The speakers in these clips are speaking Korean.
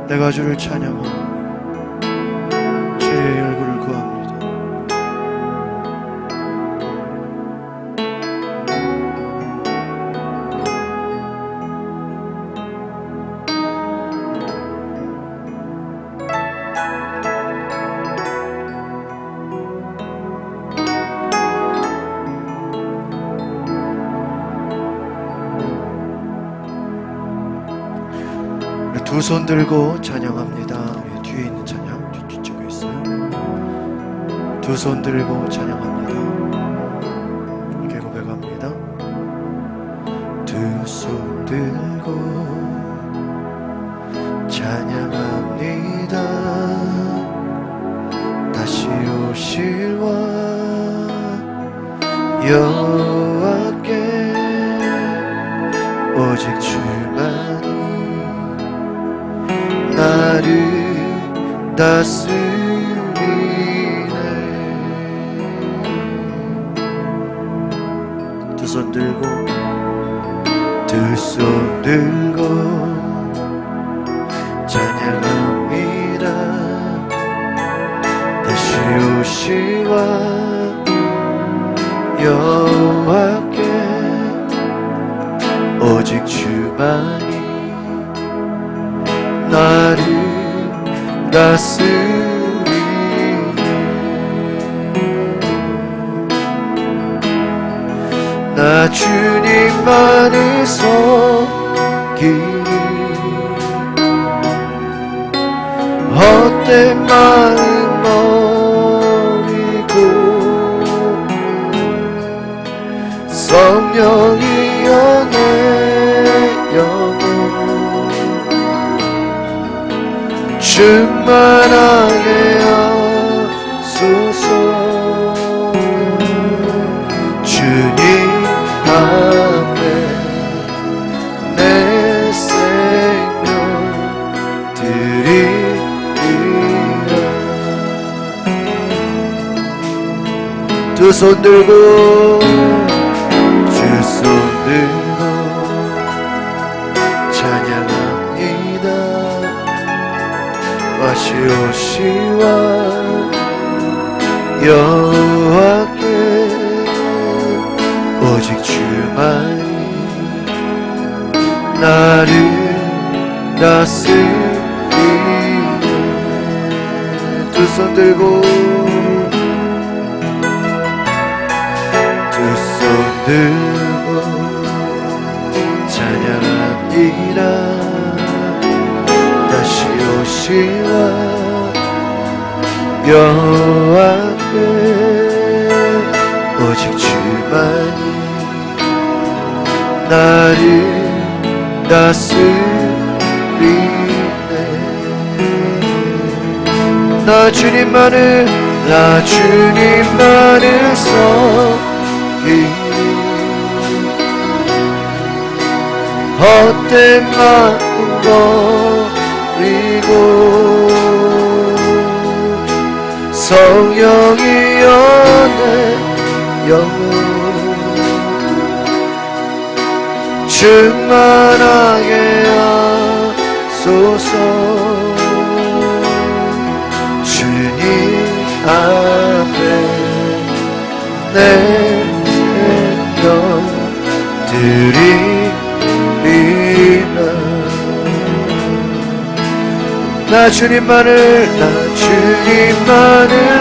내가 주를 찬양하고 주의 얼굴을 구합니다. 두 손 들고 찬양합니다. 뒤에 있는 찬양 뒤쪽에 있어요. 두 손 들고 찬양합니다. 이렇게 고백합니다. 두 손 들고 찬양합니다. 다시 오실와 여호와께 오직 주만이 나를 다스리네. 두 손 들고 찬양합니다. 다시 오시와 여호와께 오직 주만이 나를 다스리네. 나 주님만을 섬기리. 헛된 마음 버리고 성령이여 내 영혼 충만하게 하소서. 주님 앞에 내 생명 드리리라. 두 손 들고 찬양합니다. 다시 오시와 여호와께 오직 주만이 나를 다스리네. 두 손 들고 찬양합니다. 다시 오시와 여호와께 오직 주만이 나를 다스리네. 나 주님만을 섬기리. 헛된 마음 버리고 성령이여 내 영혼 충만하게 하소서. 주님 앞에 내 생명 드리리라. 나 주님만을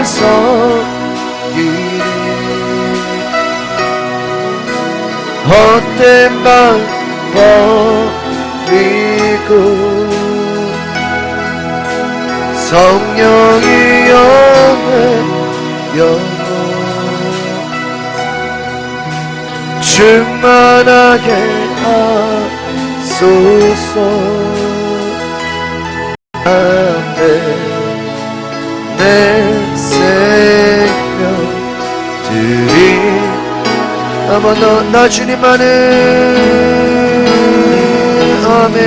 섬기리. 헛된 마음 버리고 성령이여 내 영혼 충만하게 하소서. 앞에 내 생명 드리. 한번 더 나 주님만을 아멘.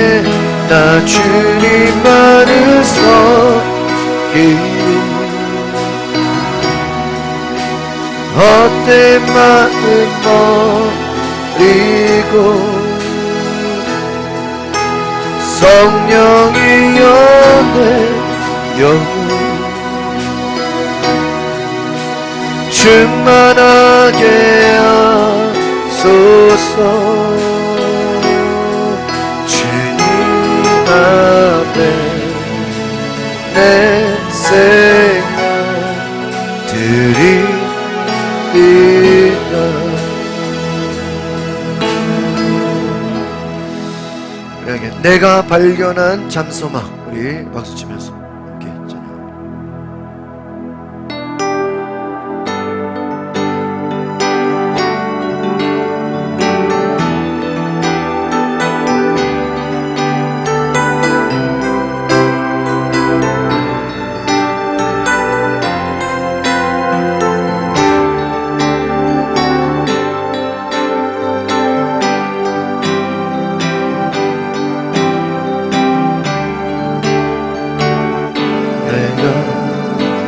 나 주님만을 섬기리. 헛된 마음 버리고 성령이여 충만하게 하소서. 주님 앞에 내 생명 드리리라. 내가 발견한 잠소망, 우리 박수치면서 함께 찬양합니다.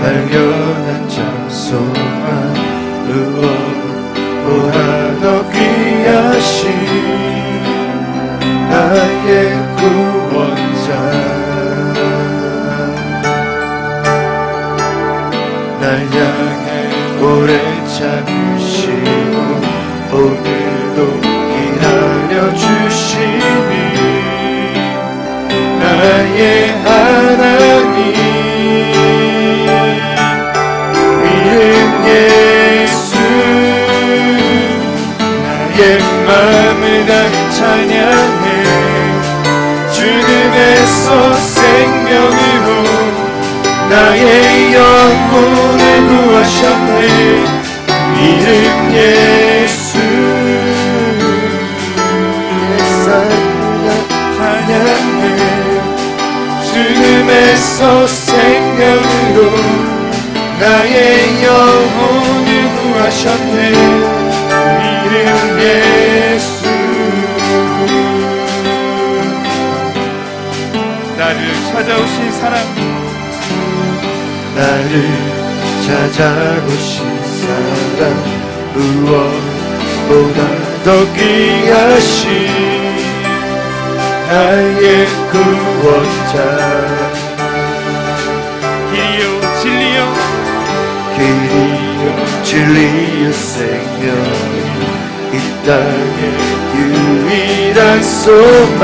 발견한 장소만 무엇보다 더 귀하신 나의 구원자. 날 향해 오래 참으시고 오늘도 일하려 주시니 나의 하나님 예수. 나의 마음을 다해 찬양해. 주님에서 생명으로 나의 영혼을 구하셨네. 이름 예수. 찬양해. 주님에서 생명으로 나의 영혼을 구하셨네. 이름 예수. 나를 찾아오신 사랑, 나를 찾아오신 사랑 무엇보다 더 귀하신 나의 구원자. 길이요 진리요 생명 이 땅의 유일한 소망.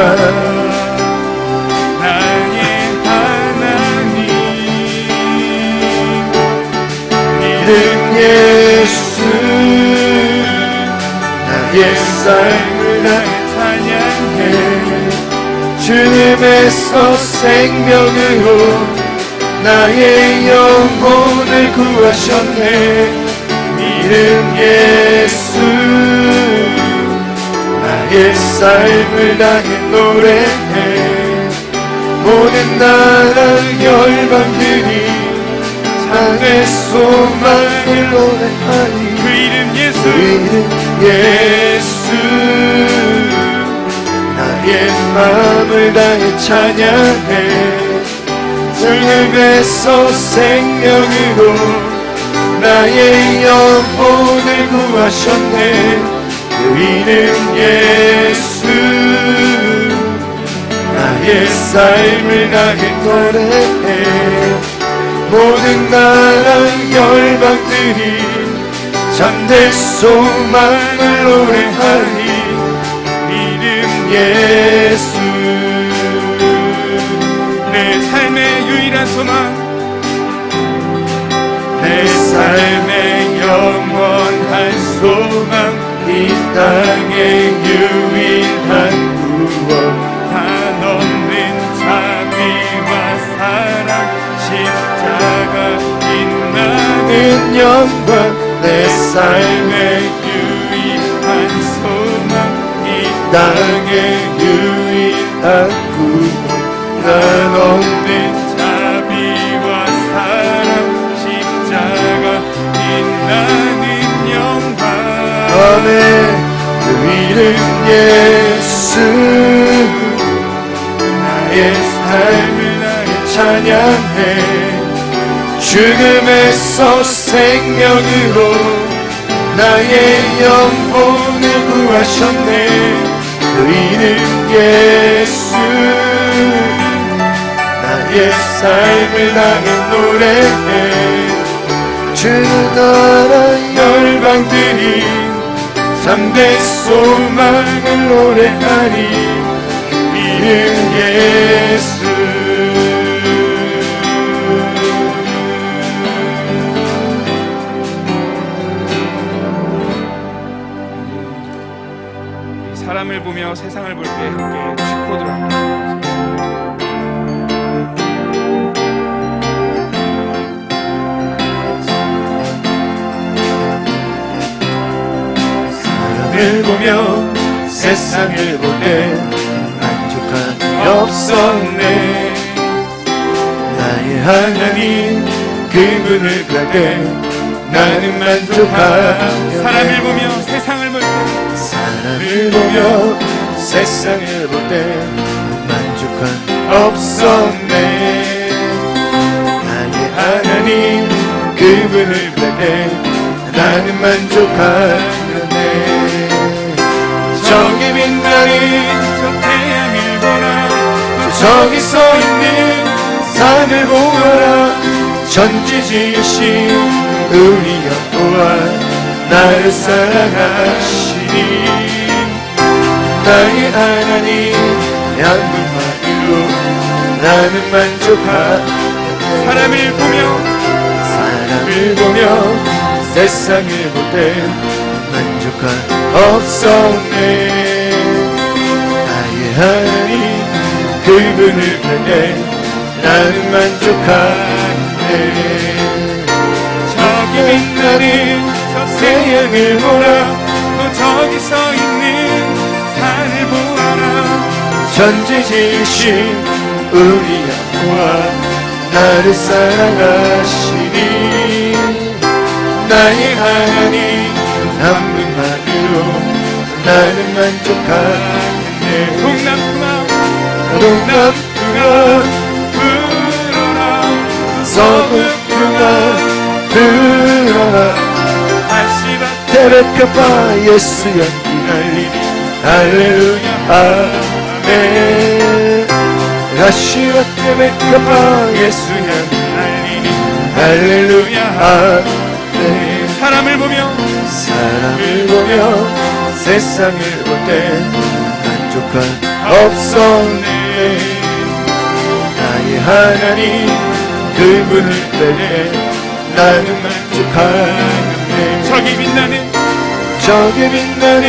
나의 하나님 이름 예수. 나의 삶을 다해 찬양해. 주님에서 생명으로 나의 영혼을 구하셨네. 이름 예수. 나의 삶을 다해 노래해. 모든 나라 열방들이 참의 소망을 노래하니 그 이름 예수. 그 이름 예수. 나의 마음을 다해 찬양해. 주님에서 생명으로 나의 영혼을 구하셨네. 그 이름 예수. 나의 삶을 다해 노래해. 모든 나라 열방들이 참된 소망을 노래하니 이름 예수. 내 삶의 유일한 소망, 내 삶의 영원한 소망 이 땅의 유일한 구원. 한없는 자비와 사랑 십자가 빛나는 영광. 내 삶의 유일한 소망 이 땅의 유일한 구원. 한없는 자비와 사랑 십자가 빛나는 영광. 아멘. 그 이름 예수. 나의 삶을 다해 찬양해. 죽음에서 생명으로 나의 영혼을 구하셨네. 그 이름 예수. 나의 삶을 다해 노래해. 주는 나라 열방들이 참된 소망을 노래하니 이름 예수. 사람을 보며 세상을 볼 때 함께 G코드로 함께 사람을 보며 세상을 볼 때 만족함이 없었네. 나의 하나님 그분을 볼 때 나는 만족하네. 사람을 보며 세상을 볼 때 사람을 보며 세상을 볼 때 만족함 없었네. 나의 하나님 그분을 볼 때 나는 만족하네. 저기 빛나는 저 태양을 보라 저기 서 있는 산을 보아라. 전지지으신 우리 여호와 나를 사랑하시니 나의 하나님 양분만으로 나는 만족하네. 사람을 보며 세상을 볼 때 만족함 없었네. 나의 하나님 그분을 볼 때 나는 만족하네. 저기 빛나는 저 태양을 보라. 또 저기 서 있는 산을 보아라. 전지지으신 우리 여호와 나를 사랑하시니 나의 하나님 한 분만으로 나는 만족하네. 동남풍아 불어라 서북풍아 불어라. 아시바 테베카파 예수 연기 날리니 할렐루야 아멘. 아시와 테베카파 예수 연기 날리니 할렐루야 아멘. 사람을 보며 세상을 볼 때 만족함 없었네. 나의 하나님 그분을 볼 때 나는 만족하네. 저기 빛나는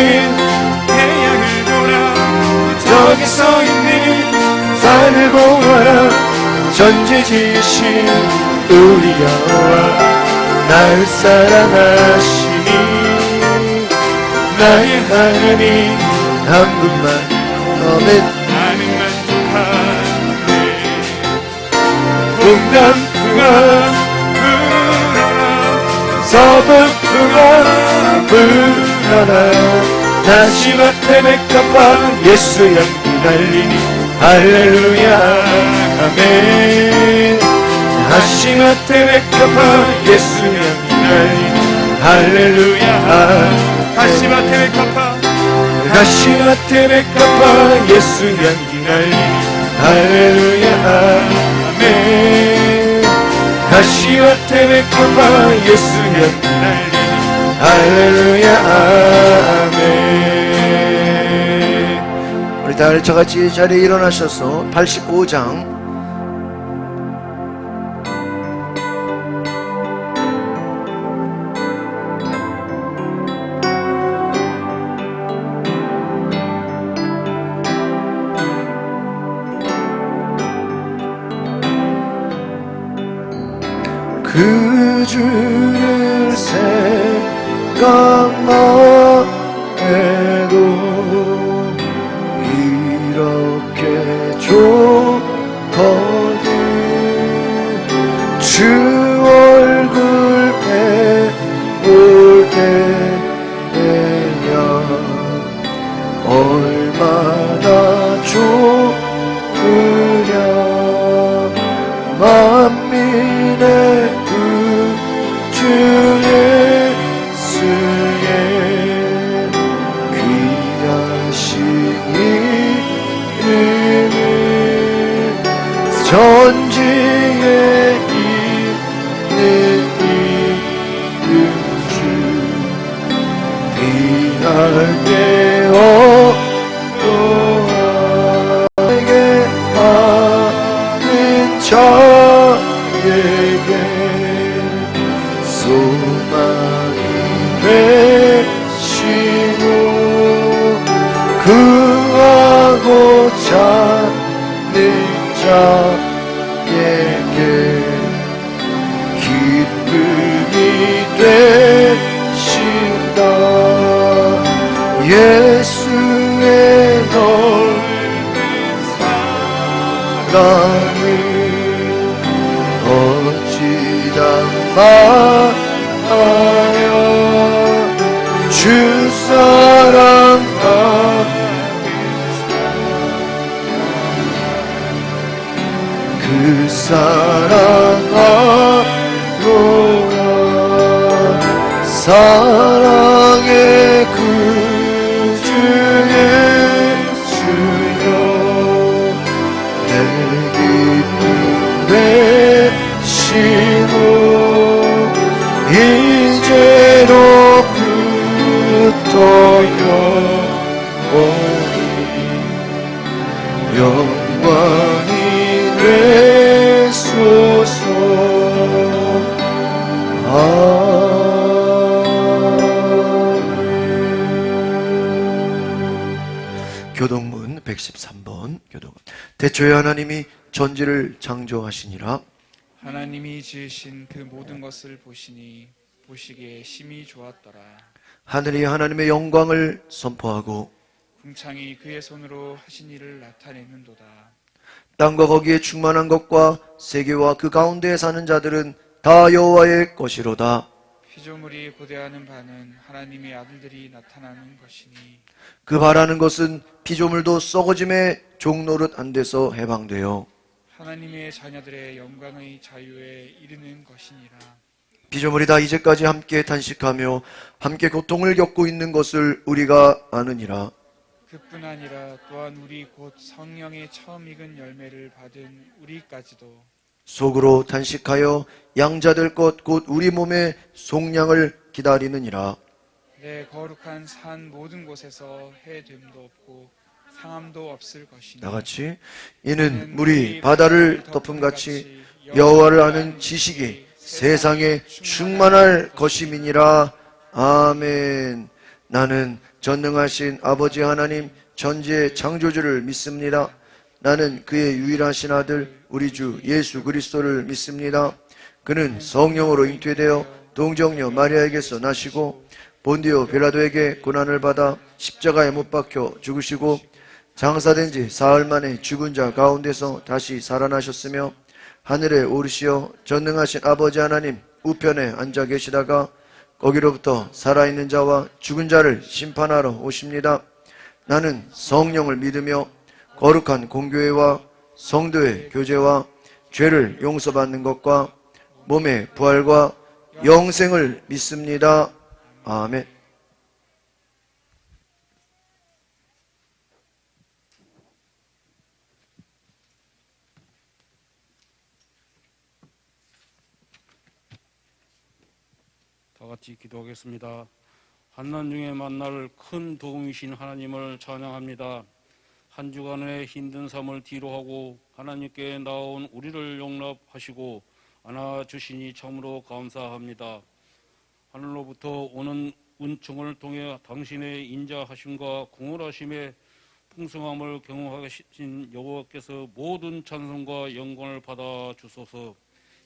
태양을 보라. 저기 서 있는 산을 보아라. 전지지으신 우리 여호와 나를 사랑하시니 나의 하나님 한 분만 아멘. 나는 만족하네. 동남풍아 불어라 서북풍아 불어라. 다시마 테베카파 예수 연기 날리니 할렐루야 아멘. 다시마 테베카파 예수 연기 날리니 할렐루야 다시마 테베카파 다시마 테베카파 예수 연기 날리니 할렐루야 아멘. 다시마 테베카파 예수 연기 날리니 할렐루야 아멘. 우리 다 저같이 자리에 일어나셔서 85장 그 주를 생각만 해도 이렇게 좋거든. 주 얼굴에 볼 때야 얼마나 좋으랴. 만민의 주 예수의 귀하신 이름을 전지에 있는 이름 주 날개 없도다 내게 많은 자에게 소망이 되시고 구하고 찾는 자에게 기쁨이 되신다 예수의 넓은 사랑을 어찌다 말하여 주 사랑하 그 사랑하노라 사랑의 구주 예수여 내 기쁨 되시고 이제로부터 영원히 되소서 교동문 113번 교동문 대초에 하나님이 전지를 창조하시니라 하나님이 지으신 그 모든 것을 보시니 보시기에 심히 좋았더라. 하늘이 하나님의 영광을 선포하고 궁창이 그의 손으로 하신 일을 나타내는도다. 땅과 거기에 충만한 것과 세계와 그 가운데에 사는 자들은 다 여호와의 것이로다. 피조물이 고대하는 바는 하나님의 아들들이 나타나는 것이니 그 바라는 것은 피조물도 썩어짐의 종노릇 안 돼서 해방되어 하나님의 자녀들의 영광의 자유에 이르는 것이니라. 피조물이 다 이제까지 함께 탄식하며 함께 고통을 겪고 있는 것을 우리가 아느니라. 그뿐 아니라 또한 우리 곧 성령의 처음 익은 열매를 받은 우리까지도 속으로 탄식하여 양자될 것 곧 우리 몸의 속량을 기다리느니라. 내 거룩한 산 모든 곳에서 해됨도 없고 상함도 없을 것이니 다같이 이는 물이 바다를 덮음같이 여호와를 아는 지식이 세상에 충만할 것임이니라. 아멘. 나는 전능하신 아버지 하나님 전지의 창조주를 믿습니다. 나는 그의 유일하신 아들 우리 주 예수 그리스도를 믿습니다. 그는 성령으로 잉태되어 동정녀 마리아에게서 나시고 본디오 빌라도에게 고난을 받아 십자가에 못 박혀 죽으시고 장사된 지 사흘 만에 죽은 자 가운데서 다시 살아나셨으며 하늘에 오르시어 전능하신 아버지 하나님 우편에 앉아 계시다가 거기로부터 살아있는 자와 죽은 자를 심판하러 오십니다. 나는 성령을 믿으며 거룩한 공교회와 성도의 교제와 죄를 용서받는 것과 몸의 부활과 영생을 믿습니다. 아멘. 다 같이 기도하겠습니다. 한난 중에 만날 큰 도움이신 하나님을 찬양합니다. 한 주간의 힘든 삶을 뒤로하고 하나님께 나온 우리를 용납하시고 안아주시니 참으로 감사합니다. 하늘로부터 오는 은총을 통해 당신의 인자하심과 공헌하심의 풍성함을 경험하신 여호와께서 모든 찬송과 영광을 받아 주소서.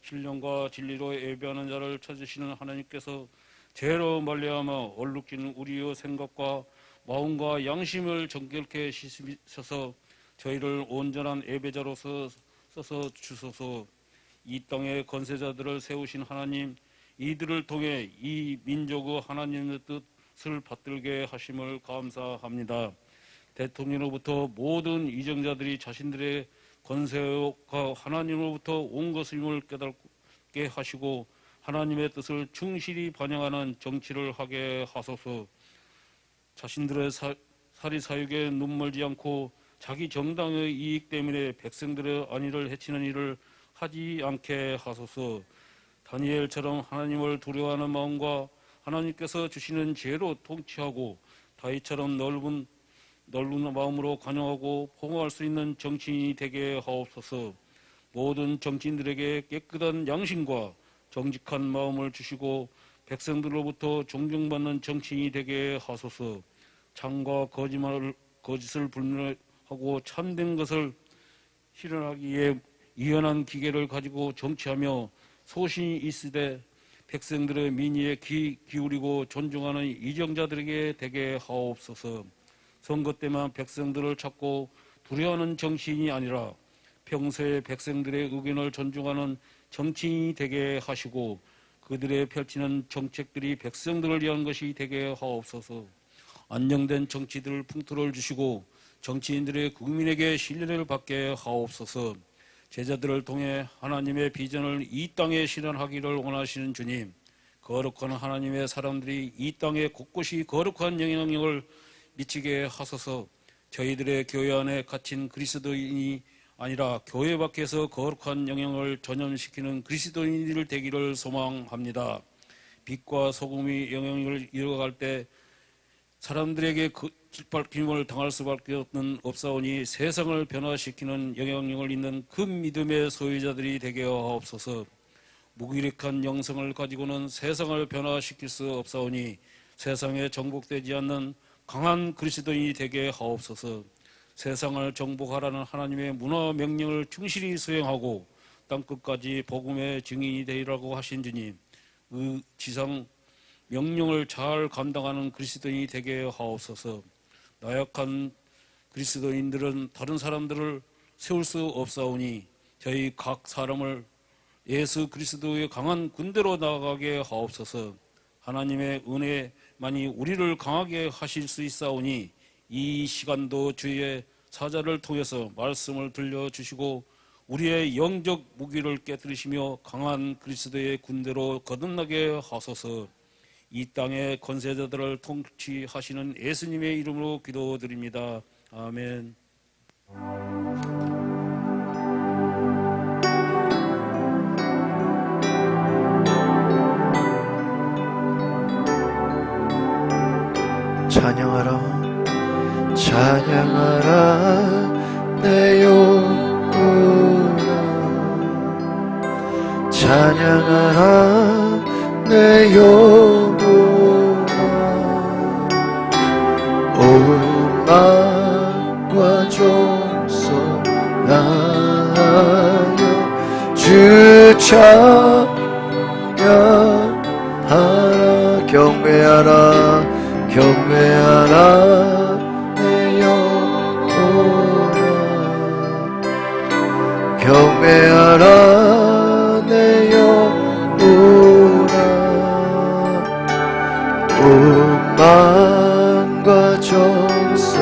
신령과 진리로 예배하는 자를 찾으시는 하나님께서 죄로 말미암아 얼룩진 우리의 생각과 마음과 양심을 정결케 씻으셔서 저희를 온전한 예배자로서 써서 주소서. 이 땅의 건세자들을 세우신 하나님, 이들을 통해 이 민족의 하나님의 뜻을 받들게 하심을 감사합니다. 대통령으로부터 모든 이정자들이 자신들의 권세가 하나님으로부터 온 것임을 깨닫게 하시고 하나님의 뜻을 충실히 반영하는 정치를 하게 하소서. 자신들의 사리사욕에 눈멀지 않고 자기 정당의 이익 때문에 백성들의 안위를 해치는 일을 하지 않게 하소서. 다니엘처럼 하나님을 두려워하는 마음과 하나님께서 주시는 지혜로 통치하고 다윗처럼 넓은 마음으로 관여하고 포용할 수 있는 정치인이 되게 하옵소서. 모든 정치인들에게 깨끗한 양심과 정직한 마음을 주시고 백성들로부터 존경받는 정치인이 되게 하소서. 참과 거짓을 분별하고 참된 것을 실현하기 위해 유연한 기계를 가지고 정치하며 소신이 있으되 백성들의 민의에 귀 기울이고 존중하는 이정자들에게 되게 하옵소서. 선거 때만 백성들을 찾고 두려워하는 정치인이 아니라 평소에 백성들의 의견을 존중하는 정치인이 되게 하시고 그들의 펼치는 정책들이 백성들을 위한 것이 되게 하옵소서. 안정된 정치들 풍토를 주시고 정치인들의 국민에게 신뢰를 받게 하옵소서. 제자들을 통해 하나님의 비전을 이 땅에 실현하기를 원하시는 주님, 거룩한 하나님의 사람들이 이 땅에 곳곳이 거룩한 영향력을 미치게 하소서. 저희들의 교회 안에 갇힌 그리스도인이 아니라 교회 밖에서 거룩한 영향을 전염시키는 그리스도인들 되기를 소망합니다. 빛과 소금이 영향력을 이어갈 때 사람들에게 짓밟힘을 당할 수밖에 없사오니 세상을 변화시키는 영향력을 있는 큰 믿음의 소유자들이 되게 하옵소서. 무기력한 영성을 가지고는 세상을 변화시킬 수 없사오니 세상에 정복되지 않는 강한 그리스도인이 되게 하옵소서. 세상을 정복하라는 하나님의 문화 명령을 충실히 수행하고 땅끝까지 복음의 증인이 되리라고 하신 주님, 그 지상 명령을 잘 감당하는 그리스도인이 되게 하옵소서. 나약한 그리스도인들은 다른 사람들을 세울 수 없사오니 저희 각 사람을 예수 그리스도의 강한 군대로 나아가게 하옵소서. 하나님의 은혜만이 우리를 강하게 하실 수 있사오니 이 시간도 주의 사자를 통해서 말씀을 들려주시고 우리의 영적 무기를 깨뜨리시며 강한 그리스도의 군대로 거듭나게 하소서. 이 땅의 권세자들을 통치하시는 예수님의 이름으로 기도드립니다. 아멘. 찬양하라 찬양하라 내 영혼아 찬양하라 내 영혼아 온 마음과 정성 다하여 주 찬양하라 경배하라 경배하라 내 영혼아 경배하라 내 영혼아 온 마음과 정성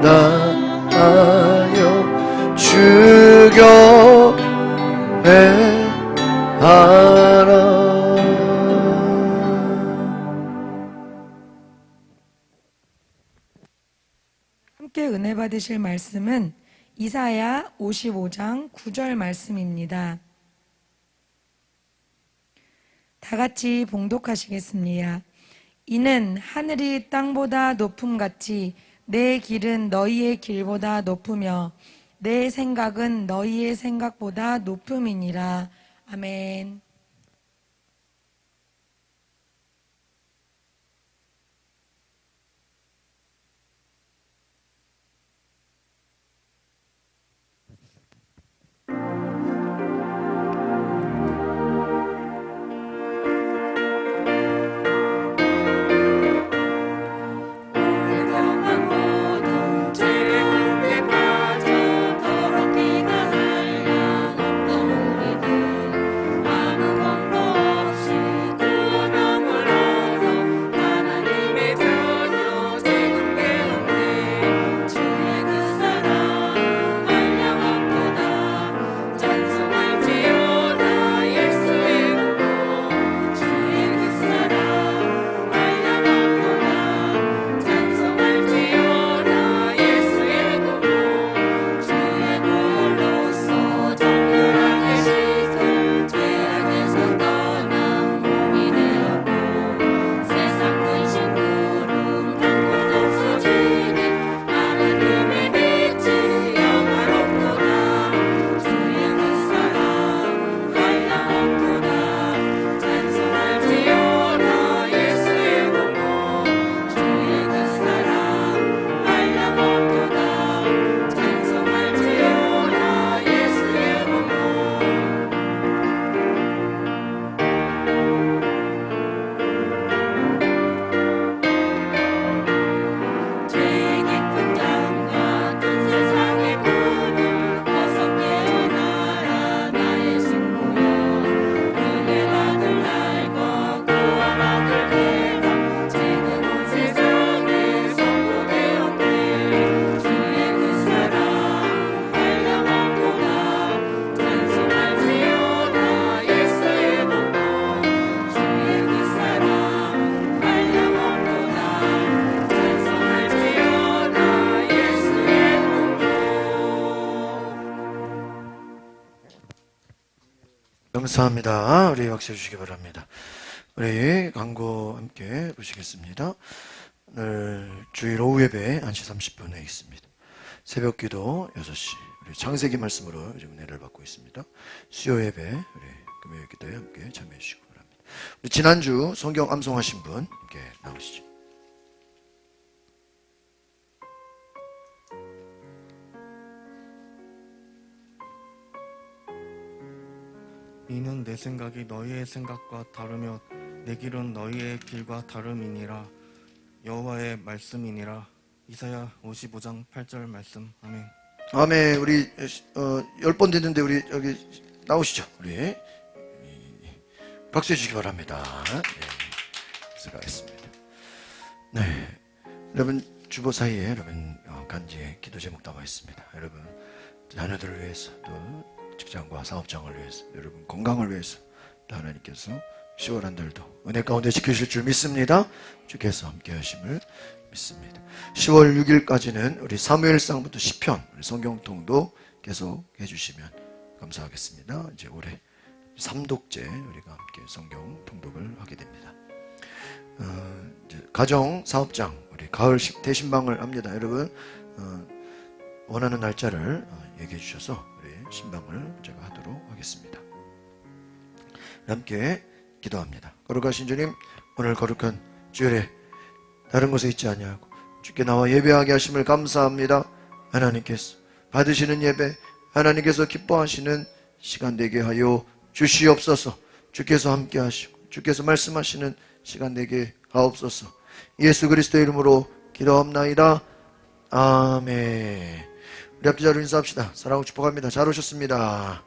다하여 주 경배하라. 함께 은혜 받으실 말씀은 이사야 55장 9절 말씀입니다. 다 같이 봉독하시겠습니다. 이는 하늘이 땅보다 높음같이 내 길은 너희의 길보다 높으며 내 생각은 너희의 생각보다 높음이니라. 아멘. 아무 감사합니다. 우리 박수 주시기 바랍니다. 우리 광고 함께 보시겠습니다. 오늘 주일 오후 예배 1시 30분에 있습니다. 새벽 기도 6시, 우리 창세기 말씀으로 요즘 은혜를 받고 있습니다. 수요 예배, 우리 금요일 기도에 함께 참여해 주시기 바랍니다. 우리 지난주 성경 암송하신 분 함께 나오시죠. 이는 내 생각이 너희의 생각과 다르며 내 길은 너희의 길과 다름이니라. 여호와의 말씀이니라. 이사야 55장 8절 말씀. 아멘. 아멘. 우리 10번 됐는데 우리 여기 나오시죠. 우리 박수해 주시기 바랍니다. 수고하셨습니다. 네, 여러분 주보 사이에 여러분 간지의 기도 제목 담아 있습니다. 여러분 자녀들을 위해서 또 직장과 사업장을 위해서 여러분 건강을 위해서 또 하나님께서 10월 한 달도 은혜 가운데 지키실 줄 믿습니다. 주께서 함께 하심을 믿습니다. 10월 6일까지는 우리 사무엘상부터 시편 우리 성경통도 계속 해주시면 감사하겠습니다. 이제 올해 3독째 우리가 함께 성경 통독을 하게 됩니다. 이제 가정 사업장 우리 가을 대신방을 합니다. 여러분 원하는 날짜를 얘기해 주셔서 우리 신방을 제가 하도록 하겠습니다. 함께 기도합니다. 거룩하신 주님, 오늘 거룩한 주일에 다른 곳에 있지 아니하고 주께 나와 예배하게 하심을 감사합니다. 하나님께서 받으시는 예배, 하나님께서 기뻐하시는 시간 되게 하여 주시옵소서. 주께서 함께 하시고 주께서 말씀하시는 시간 되게 하옵소서. 예수 그리스도의 이름으로 기도합나이다. 아멘. 우리 앞뒤 자로 인사합시다. 사랑하고 축복합니다. 잘 오셨습니다.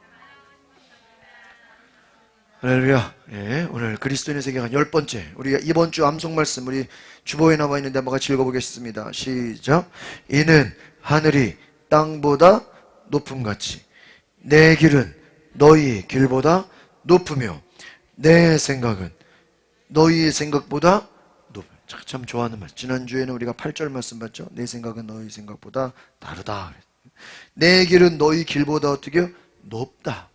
할렐루야. 예, 오늘 그리스도인의 세계관 10번째 우리가 이번 주 암송 말씀 우리 주보에 나와 있는데 한번 같이 읽어보겠습니다. 시작. 이는 하늘이 땅보다 높음같이 내 길은 너희 길보다 높으며 내 생각은 너희의 생각보다 높아. 참 좋아하는 말. 지난주에는 우리가 8절 말씀 봤죠. 내 생각은 너희 생각보다 다르다. 내 길은 너희 길보다 어떻게 높다.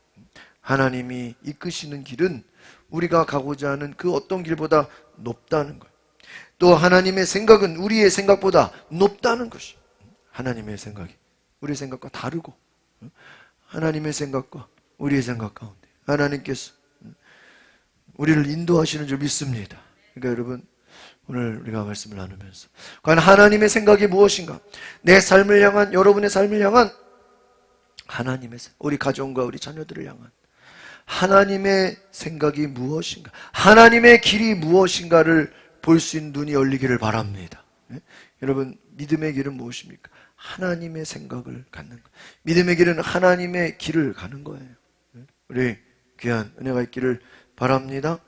하나님이 이끄시는 길은 우리가 가고자 하는 그 어떤 길보다 높다는 것. 또 하나님의 생각은 우리의 생각보다 높다는 것이. 하나님의 생각이 우리의 생각과 다르고 하나님의 생각과 우리의 생각 가운데 하나님께서 우리를 인도하시는 줄 믿습니다. 그러니까 여러분 오늘 우리가 말씀을 나누면서 과연 하나님의 생각이 무엇인가? 내 삶을 향한 여러분의 삶을 향한 하나님의 우리 가정과 우리 자녀들을 향한 하나님의 생각이 무엇인가? 하나님의 길이 무엇인가를 볼 수 있는 눈이 열리기를 바랍니다. 네? 여러분 믿음의 길은 무엇입니까? 하나님의 생각을 갖는 것. 믿음의 길은 하나님의 길을 가는 거예요. 네? 우리 귀한 은혜가 있기를 바랍니다.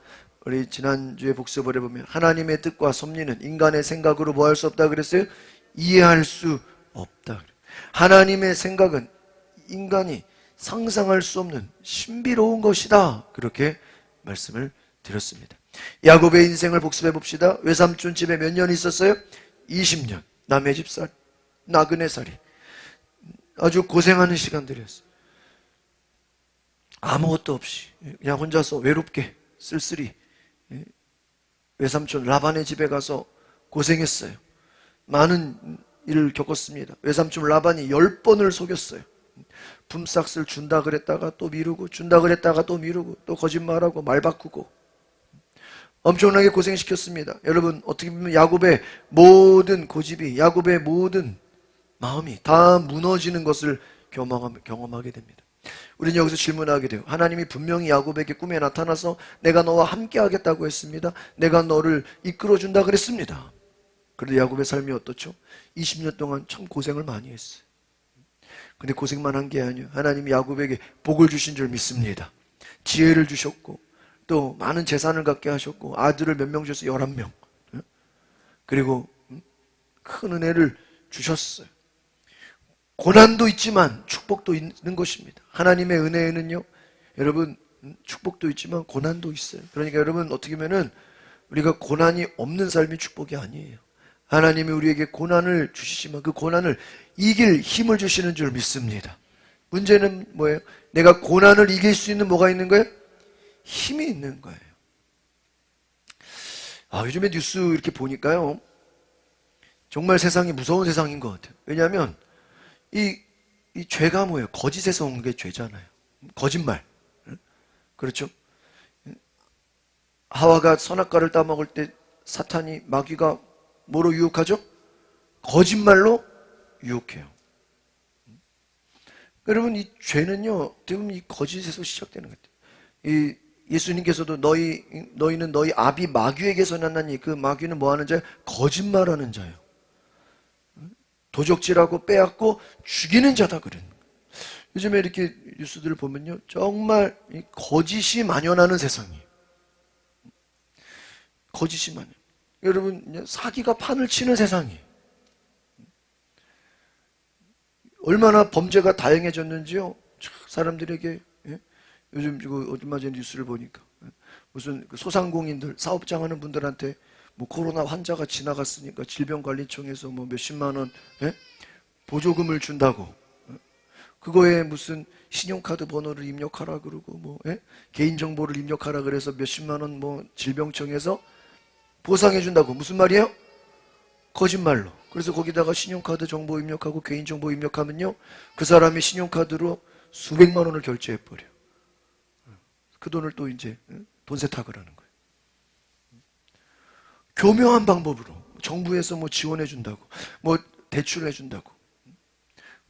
우리 지난주에 복습을 해보면 하나님의 뜻과 섭리는 인간의 생각으로 뭐 할 수 없다 그랬어요? 이해할 수 없다. 하나님의 생각은 인간이 상상할 수 없는 신비로운 것이다. 그렇게 말씀을 드렸습니다. 야곱의 인생을 복습해 봅시다. 외삼촌 집에 몇 년 있었어요? 20년. 남의 집 살, 나그네 살이. 아주 고생하는 시간들이었어요. 아무것도 없이 그냥 혼자서 외롭게 쓸쓸히 외삼촌 라반의 집에 가서 고생했어요. 많은 일을 겪었습니다. 외삼촌 라반이 10번을 속였어요. 품삯을 준다 그랬다가 또 미루고 준다 그랬다가 또 미루고 또 거짓말하고 말 바꾸고 엄청나게 고생시켰습니다. 여러분 어떻게 보면 야곱의 모든 고집이 야곱의 모든 마음이 다 무너지는 것을 경험하게 됩니다. 우리는 여기서 질문하게 돼요. 하나님이 분명히 야곱에게 꿈에 나타나서 내가 너와 함께 하겠다고 했습니다. 내가 너를 이끌어준다 그랬습니다. 그런데 야곱의 삶이 어떻죠? 20년 동안 참 고생을 많이 했어요. 근데 고생만 한 게 아니에요. 하나님이 야곱에게 복을 주신 줄 믿습니다. 지혜를 주셨고 또 많은 재산을 갖게 하셨고 아들을 몇 명 주셔서 11명 그리고 큰 은혜를 주셨어요. 고난도 있지만 축복도 있는 것입니다. 하나님의 은혜에는요 여러분 축복도 있지만 고난도 있어요. 그러니까 여러분 어떻게 보면은 우리가 고난이 없는 삶이 축복이 아니에요. 하나님이 우리에게 고난을 주시지만 그 고난을 이길 힘을 주시는 줄 믿습니다. 문제는 뭐예요? 내가 고난을 이길 수 있는 뭐가 있는 거예요? 힘이 있는 거예요. 요즘에 뉴스 이렇게 보니까요, 정말 세상이 무서운 세상인 것 같아요. 왜냐하면 이 죄가 뭐예요? 거짓에서 온 게 죄잖아요. 거짓말. 그렇죠? 하와가 선악과를 따먹을 때 사탄이, 마귀가 뭐로 유혹하죠? 거짓말로 유혹해요. 여러분, 이 죄는요, 대부분 이 거짓에서 시작되는 것 같아요. 예수님께서도 너희는 너희 아비 마귀에게서 났나니, 그 마귀는 뭐 하는 자예요? 거짓말하는 자예요. 도적질하고 빼앗고 죽이는 자다 그런. 요즘에 이렇게 뉴스들을 보면요, 정말 이 거짓이 만연하는 세상이에요. 거짓이 만연. 여러분, 사기가 판을 치는 세상이에요. 얼마나 범죄가 다양해졌는지요. 사람들에게, 예? 요즘 얼마 전에 뉴스를 보니까 무슨 소상공인들, 사업장 하는 분들한테 뭐 코로나 환자가 지나갔으니까 질병관리청에서 뭐 몇십만 원, 예? 보조금을 준다고. 그거에 무슨 신용카드 번호를 입력하라 그러고 뭐, 예? 개인정보를 입력하라 그래서 몇십만 원 뭐 질병청에서 보상해 준다고. 무슨 말이에요? 거짓말로. 그래서 거기다가 신용카드 정보 입력하고 개인정보 입력하면요, 그 사람이 신용카드로 수백만 원을 결제해 버려. 그 돈을 또 이제 돈 세탁을 하는 거예요. 교묘한 방법으로 정부에서 뭐 지원해 준다고, 뭐 대출해 준다고,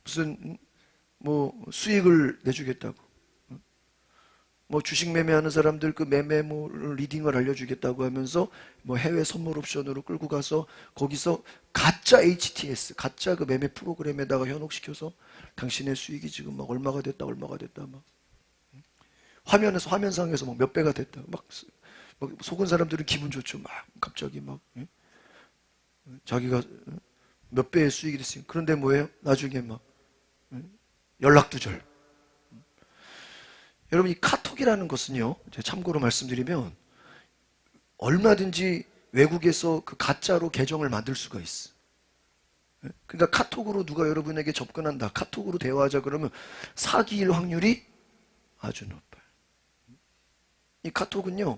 무슨 뭐 수익을 내주겠다고, 뭐 주식 매매하는 사람들 그 매매 뭐 리딩을 알려주겠다고 하면서 뭐 해외 선물 옵션으로 끌고 가서 거기서 가짜 HTS, 가짜 그 매매 프로그램에다가 현혹시켜서 당신의 수익이 지금 막 얼마가 됐다 막 화면상에서 막 몇 배가 됐다 막 속은 사람들은 기분 좋죠. 막 갑자기 막 자기가 몇 배의 수익이 됐으니까. 그런데 뭐예요? 나중에 막 연락두절. 여러분, 이 카톡이라는 것은요, 제가 참고로 말씀드리면 얼마든지 외국에서 그 가짜로 계정을 만들 수가 있어. 그러니까 카톡으로 누가 여러분에게 접근한다, 카톡으로 대화하자 그러면 사기일 확률이 아주 높아요. 이 카톡은요,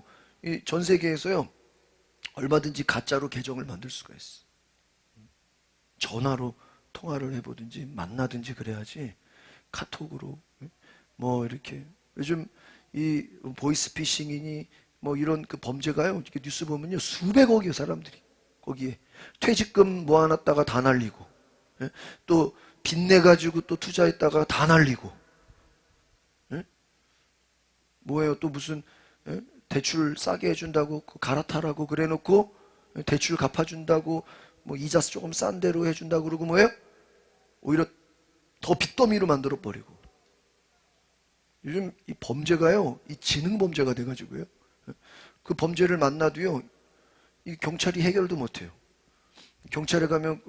전 세계에서요, 얼마든지 가짜로 계정을 만들 수가 있어. 전화로 통화를 해보든지 만나든지 그래야지 카톡으로 뭐 이렇게. 요즘 이 보이스피싱이니 뭐 이런 그 범죄가요, 이렇게 뉴스 보면요, 수백억이요, 사람들이 거기에 퇴직금 모아놨다가 다 날리고, 예? 또 빚내가지고 또 투자했다가 다 날리고, 예? 뭐예요, 또 무슨, 예? 대출 싸게 해준다고 갈아타라고 그래놓고 대출 갚아준다고 뭐 이자 조금 싼 대로 해준다고 그러고 뭐예요, 오히려 더 빚더미로 만들어버리고. 요즘 이 범죄가요, 이 지능 범죄가 돼가지고요, 그 범죄를 만나도요, 이 경찰이 해결도 못해요. 경찰에 가면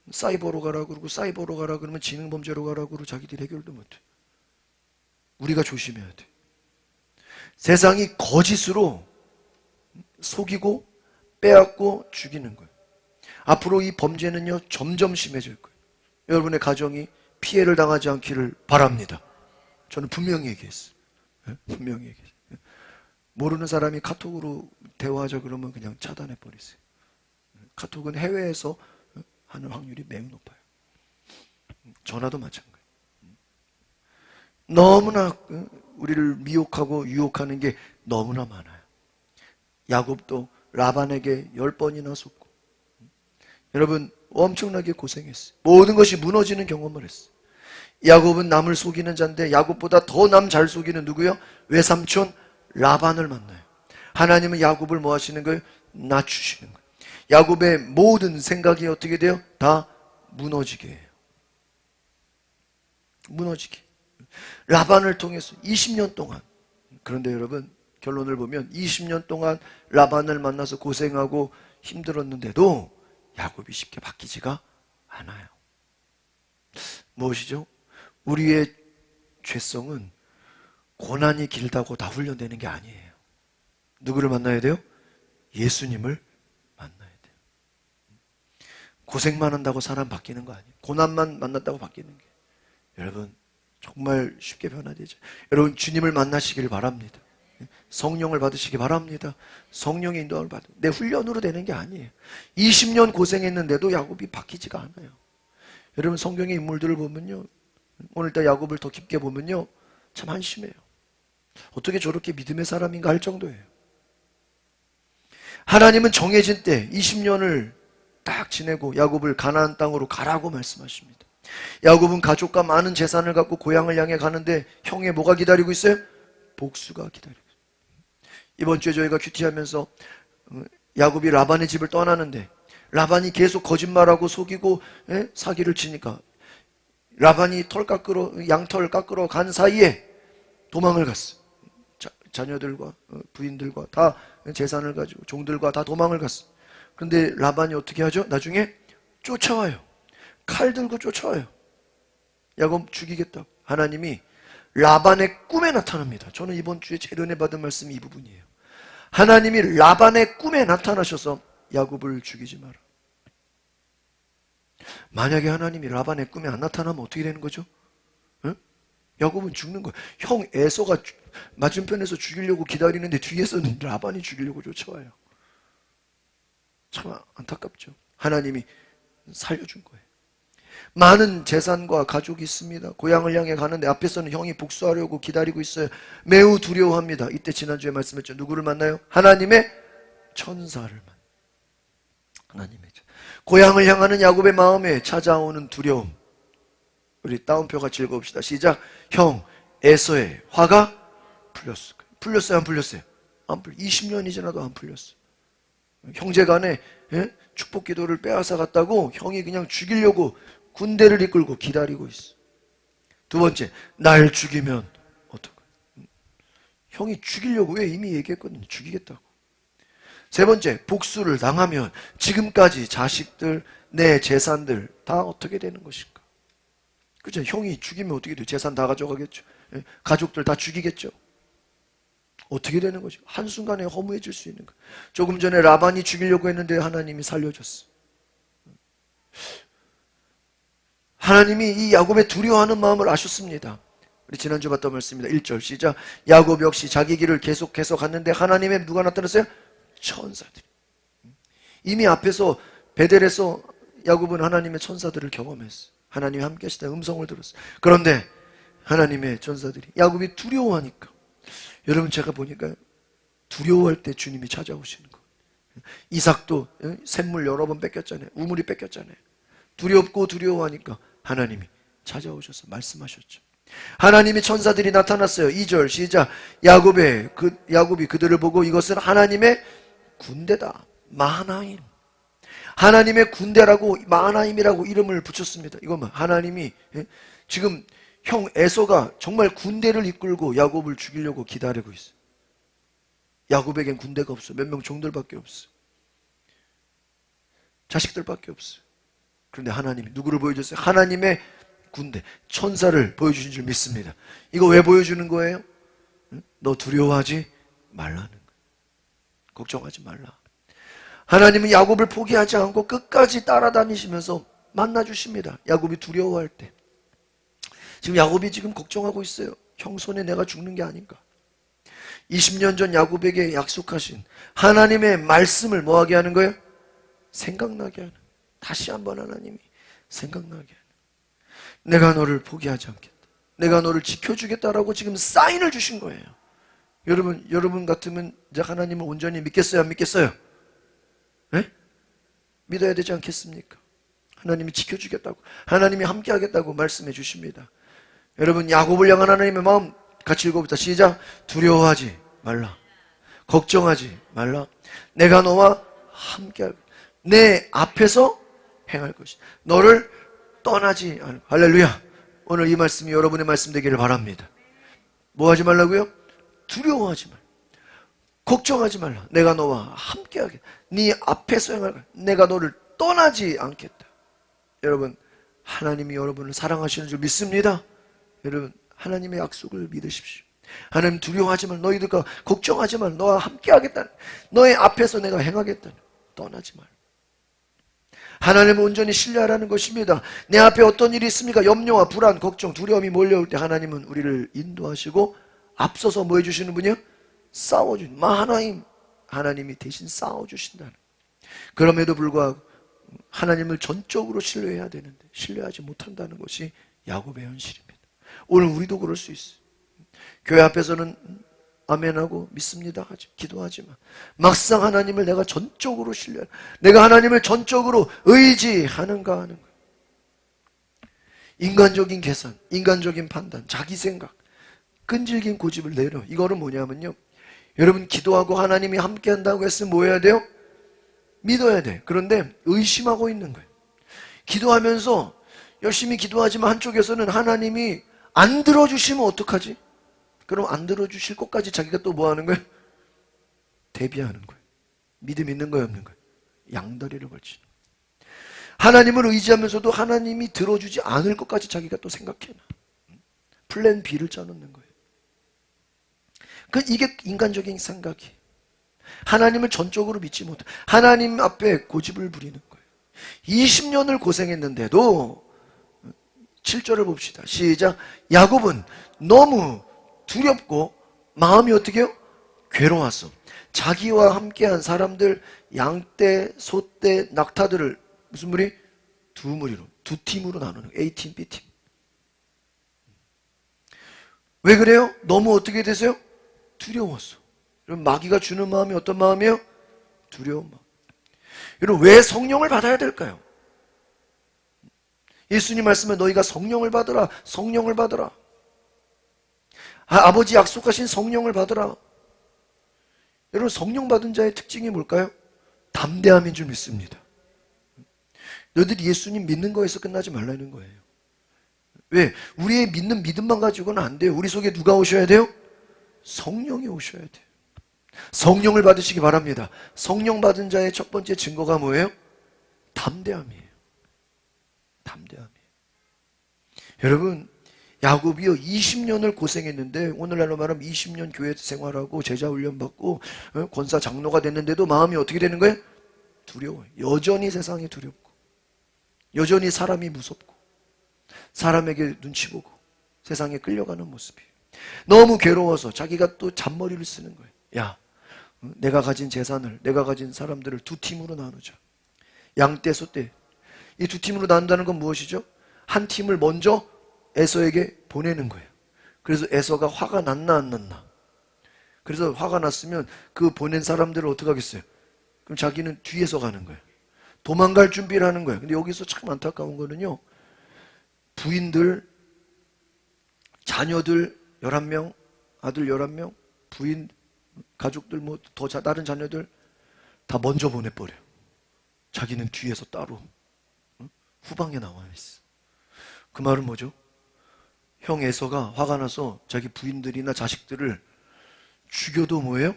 사이버로 가라 그러고, 사이버로 가라 그러면 지능 범죄로 가라 그러고 자기들이 해결도 못해. 우리가 조심해야 돼. 세상이 거짓으로 속이고 빼앗고 죽이는 거예요. 앞으로 이 범죄는요, 점점 심해질 거예요. 여러분의 가정이 피해를 당하지 않기를 바랍니다. 저는 분명히 얘기했어요. 분명히 얘기했어요. 모르는 사람이 카톡으로 대화하자 그러면 그냥 차단해 버리세요. 카톡은 해외에서 하는 확률이 매우 높아요. 전화도 마찬가지예요. 너무나 우리를 미혹하고 유혹하는 게 너무나 많아요. 야곱도 라반에게 10번이나 속고, 여러분 엄청나게 고생했어요. 모든 것이 무너지는 경험을 했어요. 야곱은 남을 속이는 자인데 야곱보다 더 남 잘 속이는 누구요? 외삼촌 라반을 만나요. 하나님은 야곱을 뭐 하시는 거예요? 낮추시는 거예요. 야곱의 모든 생각이 어떻게 돼요? 다 무너지게 해요. 무너지게. 라반을 통해서 20년 동안, 그런데 여러분 결론을 보면 20년 동안 라반을 만나서 고생하고 힘들었는데도 야곱이 쉽게 바뀌지가 않아요. 무엇이죠? 우리의 죄성은 고난이 길다고 다 훈련되는 게 아니에요. 누구를 만나야 돼요? 예수님을 만나야 돼요. 고생만 한다고 사람 바뀌는 거 아니에요. 고난만 만났다고 바뀌는 게. 여러분 정말 쉽게 변화되죠. 여러분 주님을 만나시길 바랍니다. 성령을 받으시기 바랍니다. 성령의 인도함을 받으. 내 훈련으로 되는 게 아니에요. 20년 고생했는데도 야곱이 바뀌지가 않아요. 여러분 성경의 인물들을 보면요, 오늘따라 야곱을 더 깊게 보면요, 참 한심해요. 어떻게 저렇게 믿음의 사람인가 할 정도예요. 하나님은 정해진 때 20년을 딱 지내고 야곱을 가나안 땅으로 가라고 말씀하십니다. 야곱은 가족과 많은 재산을 갖고 고향을 향해 가는데 형의 뭐가 기다리고 있어요? 복수가 기다리고 있어요. 이번 주에 저희가 큐티하면서 야곱이 라반의 집을 떠나는데 라반이 계속 거짓말하고 속이고 사기를 치니까 라반이 양털 깎으러 간 사이에 도망을 갔어. 자녀들과 부인들과 다 재산을 가지고 종들과 다 도망을 갔어. 그런데 라반이 어떻게 하죠? 나중에 쫓아와요. 칼 들고 쫓아와요. 야곱 죽이겠다고. 하나님이 라반의 꿈에 나타납니다. 저는 이번 주에 제일 은혜 받은 말씀이 이 부분이에요. 하나님이 라반의 꿈에 나타나셔서 야곱을 죽이지 마라. 만약에 하나님이 라반의 꿈에 안 나타나면 어떻게 되는 거죠? 응? 야곱은 죽는 거예요. 형 에서가 맞은편에서 죽이려고 기다리는데 뒤에서는 라반이 죽이려고 쫓아와요. 참 안타깝죠. 하나님이 살려준 거예요. 많은 재산과 가족이 있습니다. 고향을 향해 가는데 앞에서는 형이 복수하려고 기다리고 있어요. 매우 두려워합니다. 이때 지난주에 말씀했죠. 누구를 만나요? 하나님의 천사를 만나요. 하나님의 천사. 고향을 향하는 야곱의 마음에 찾아오는 두려움. 우리 따옴표 같이 읽어봅시다. 시작. 형 에서의 화가 풀렸어. 풀렸어요? 안 풀렸어요? 안 풀렸어요. 20년이 지나도 안 풀렸어. 형제간에 축복 기도를 빼앗아 갔다고 형이 그냥 죽이려고 군대를 이끌고 기다리고 있어. 두 번째, 날 죽이면 어떡해? 형이 죽이려고 왜 이미 얘기했거든요. 죽이겠다고. 세 번째, 복수를 당하면 지금까지 자식들, 내 재산들 다 어떻게 되는 것인가? 그죠? 형이 죽이면 어떻게 돼요? 재산 다 가져가겠죠. 가족들 다 죽이겠죠. 어떻게 되는 거죠? 한순간에 허무해질 수 있는 거예요. 조금 전에 라반이 죽이려고 했는데 하나님이 살려줬어. 하나님이 이 야곱의 두려워하는 마음을 아셨습니다. 우리 지난주 봤던 말씀입니다. 1절 시작. 야곱 역시 자기 길을 계속해서 갔는데 하나님의 누가 나타났어요? 천사들이. 이미 앞에서 베델에서 야곱은 하나님의 천사들을 경험했어. 하나님이 함께 하시다 음성을 들었어. 그런데 하나님의 천사들이 야곱이 두려워하니까, 여러분 제가 보니까 두려워할 때 주님이 찾아오시는 거예요. 이삭도 샘물 여러 번 뺏겼잖아요. 우물이 뺏겼잖아요. 두렵고 두려워하니까 하나님이 찾아오셔서 말씀하셨죠. 하나님의 천사들이 나타났어요. 2절 시작. 야곱이 그들을 보고 이것은 하나님의 군대다. 마하나임. 하나님의 군대라고 마하나임이라고 이름을 붙였습니다. 이건 하나님이 지금 형 에서가 정말 군대를 이끌고 야곱을 죽이려고 기다리고 있어요. 야곱에겐 군대가 없어. 몇 명 종들밖에 없어. 자식들밖에 없어. 그런데 하나님이 누구를 보여줬어요? 하나님의 군대, 천사를 보여주신 줄 믿습니다. 이거 왜 보여주는 거예요? 너 두려워하지 말라는 거예요. 걱정하지 말라. 하나님은 야곱을 포기하지 않고 끝까지 따라다니시면서 만나주십니다. 야곱이 두려워할 때. 지금 야곱이 지금 걱정하고 있어요. 형 손에 내가 죽는 게 아닌가. 20년 전 야곱에게 약속하신 하나님의 말씀을 뭐하게 하는 거예요? 생각나게 하는. 다시 한번 하나님이 생각나게 하는. 내가 너를 포기하지 않겠다. 내가 너를 지켜주겠다라고 지금 사인을 주신 거예요. 여러분 같으면 이제 하나님을 온전히 믿겠어요? 안 믿겠어요? 네? 믿어야 되지 않겠습니까? 하나님이 지켜주겠다고, 하나님이 함께하겠다고 말씀해 주십니다. 여러분, 야곱을 향한 하나님의 마음 같이 읽어봅시다. 시작. 두려워하지 말라. 걱정하지 말라. 내가 너와 함께할, 내 앞에서 행할 것이다. 너를 떠나지 않을. 할렐루야. 오늘 이 말씀이 여러분의 말씀 되기를 바랍니다. 뭐 하지 말라고요? 두려워하지 말라. 걱정하지 말라. 내가 너와 함께하겠다. 네 앞에서 행할 것이다. 내가 너를 떠나지 않겠다. 여러분, 하나님이 여러분을 사랑하시는 줄 믿습니다. 여러분, 하나님의 약속을 믿으십시오. 하나님 두려워하지 말, 너희들과 걱정하지 말, 너와 함께 하겠다. 너의 앞에서 내가 행하겠다. 떠나지 말. 하나님을 온전히 신뢰하라는 것입니다. 내 앞에 어떤 일이 있습니까? 염려와 불안, 걱정, 두려움이 몰려올 때 하나님은 우리를 인도하시고 앞서서 뭐 해주시는 분이요? 싸워준 하나님이 대신 싸워주신다는. 그럼에도 불구하고 하나님을 전적으로 신뢰해야 되는데 신뢰하지 못한다는 것이 야곱의 현실입니다. 오늘 우리도 그럴 수 있어요. 교회 앞에서는 아멘하고 믿습니다 하지, 기도하지만 막상 하나님을 내가 전적으로 신뢰, 내가 하나님을 전적으로 의지하는가 하는 거예요. 인간적인 계산, 인간적인 판단, 자기 생각, 끈질긴 고집을 내려. 이거는 뭐냐면요, 여러분 기도하고 하나님이 함께 한다고 했으면 뭐 해야 돼요? 믿어야 돼. 그런데 의심하고 있는 거예요. 기도하면서 열심히 기도하지만 한쪽에서는 하나님이 안 들어주시면 어떡하지? 그럼 안 들어주실 것까지 자기가 또 뭐 하는 거예요? 대비하는 거예요. 믿음 있는 거예요, 없는 거예요? 양다리를 걸치는 거예요. 하나님을 의지하면서도 하나님이 들어주지 않을 것까지 자기가 또 생각해놔. 플랜 B를 짜놓는 거예요. 이게 인간적인 생각이에요. 하나님을 전적으로 믿지 못해. 하나님 앞에 고집을 부리는 거예요. 20년을 고생했는데도 7절을 봅시다. 시작. 야곱은 너무 두렵고 마음이 어떻게 해요? 괴로웠어. 자기와 함께한 사람들, 양떼, 소떼, 낙타들을 무슨 무리? 두 무리로, 두 팀으로 나누는 거예요. A팀, B팀. 왜 그래요? 너무 어떻게 되세요? 두려웠어. 여러분, 마귀가 주는 마음이 어떤 마음이에요? 두려운 마음. 여러분, 왜 성령을 받아야 될까요? 예수님 말씀에 너희가 성령을 받으라, 성령을 받으라. 아버지 약속하신 성령을 받으라. 여러분, 성령 받은 자의 특징이 뭘까요? 담대함인 줄 믿습니다. 너희들이 예수님 믿는 거에서 끝나지 말라는 거예요. 왜? 우리의 믿는 믿음만 가지고는 안 돼요. 우리 속에 누가 오셔야 돼요? 성령이 오셔야 돼요. 성령을 받으시기 바랍니다. 성령 받은 자의 첫 번째 증거가 뭐예요? 담대함이에요. 담대함이에요. 여러분, 야곱이요 20년을 고생했는데, 오늘날로 말하면 20년 교회 생활하고 제자 훈련 받고 권사 장로가 됐는데도 마음이 어떻게 되는 거예요? 두려워요. 여전히 세상이 두렵고, 여전히 사람이 무섭고, 사람에게 눈치 보고 세상에 끌려가는 모습이에요. 너무 괴로워서 자기가 또 잔머리를 쓰는 거예요. 야, 내가 가진 재산을, 내가 가진 사람들을 두 팀으로 나누자. 양떼, 소떼. 이 두 팀으로 나눈다는 건 무엇이죠? 한 팀을 먼저 에서에게 보내는 거예요. 그래서 에서가 화가 났나 안 났나. 그래서 화가 났으면 그 보낸 사람들을 어떻게 하겠어요? 그럼 자기는 뒤에서 가는 거예요. 도망갈 준비를 하는 거예요. 근데 여기서 참 안타까운 거는요, 부인들, 자녀들 11명, 아들 11명, 부인, 가족들, 뭐 더 다른 자녀들 다 먼저 보내버려요. 자기는 뒤에서 따로 후방에 나와 있어. 그 말은 뭐죠? 형 에서가 화가 나서 자기 부인들이나 자식들을 죽여도 뭐예요?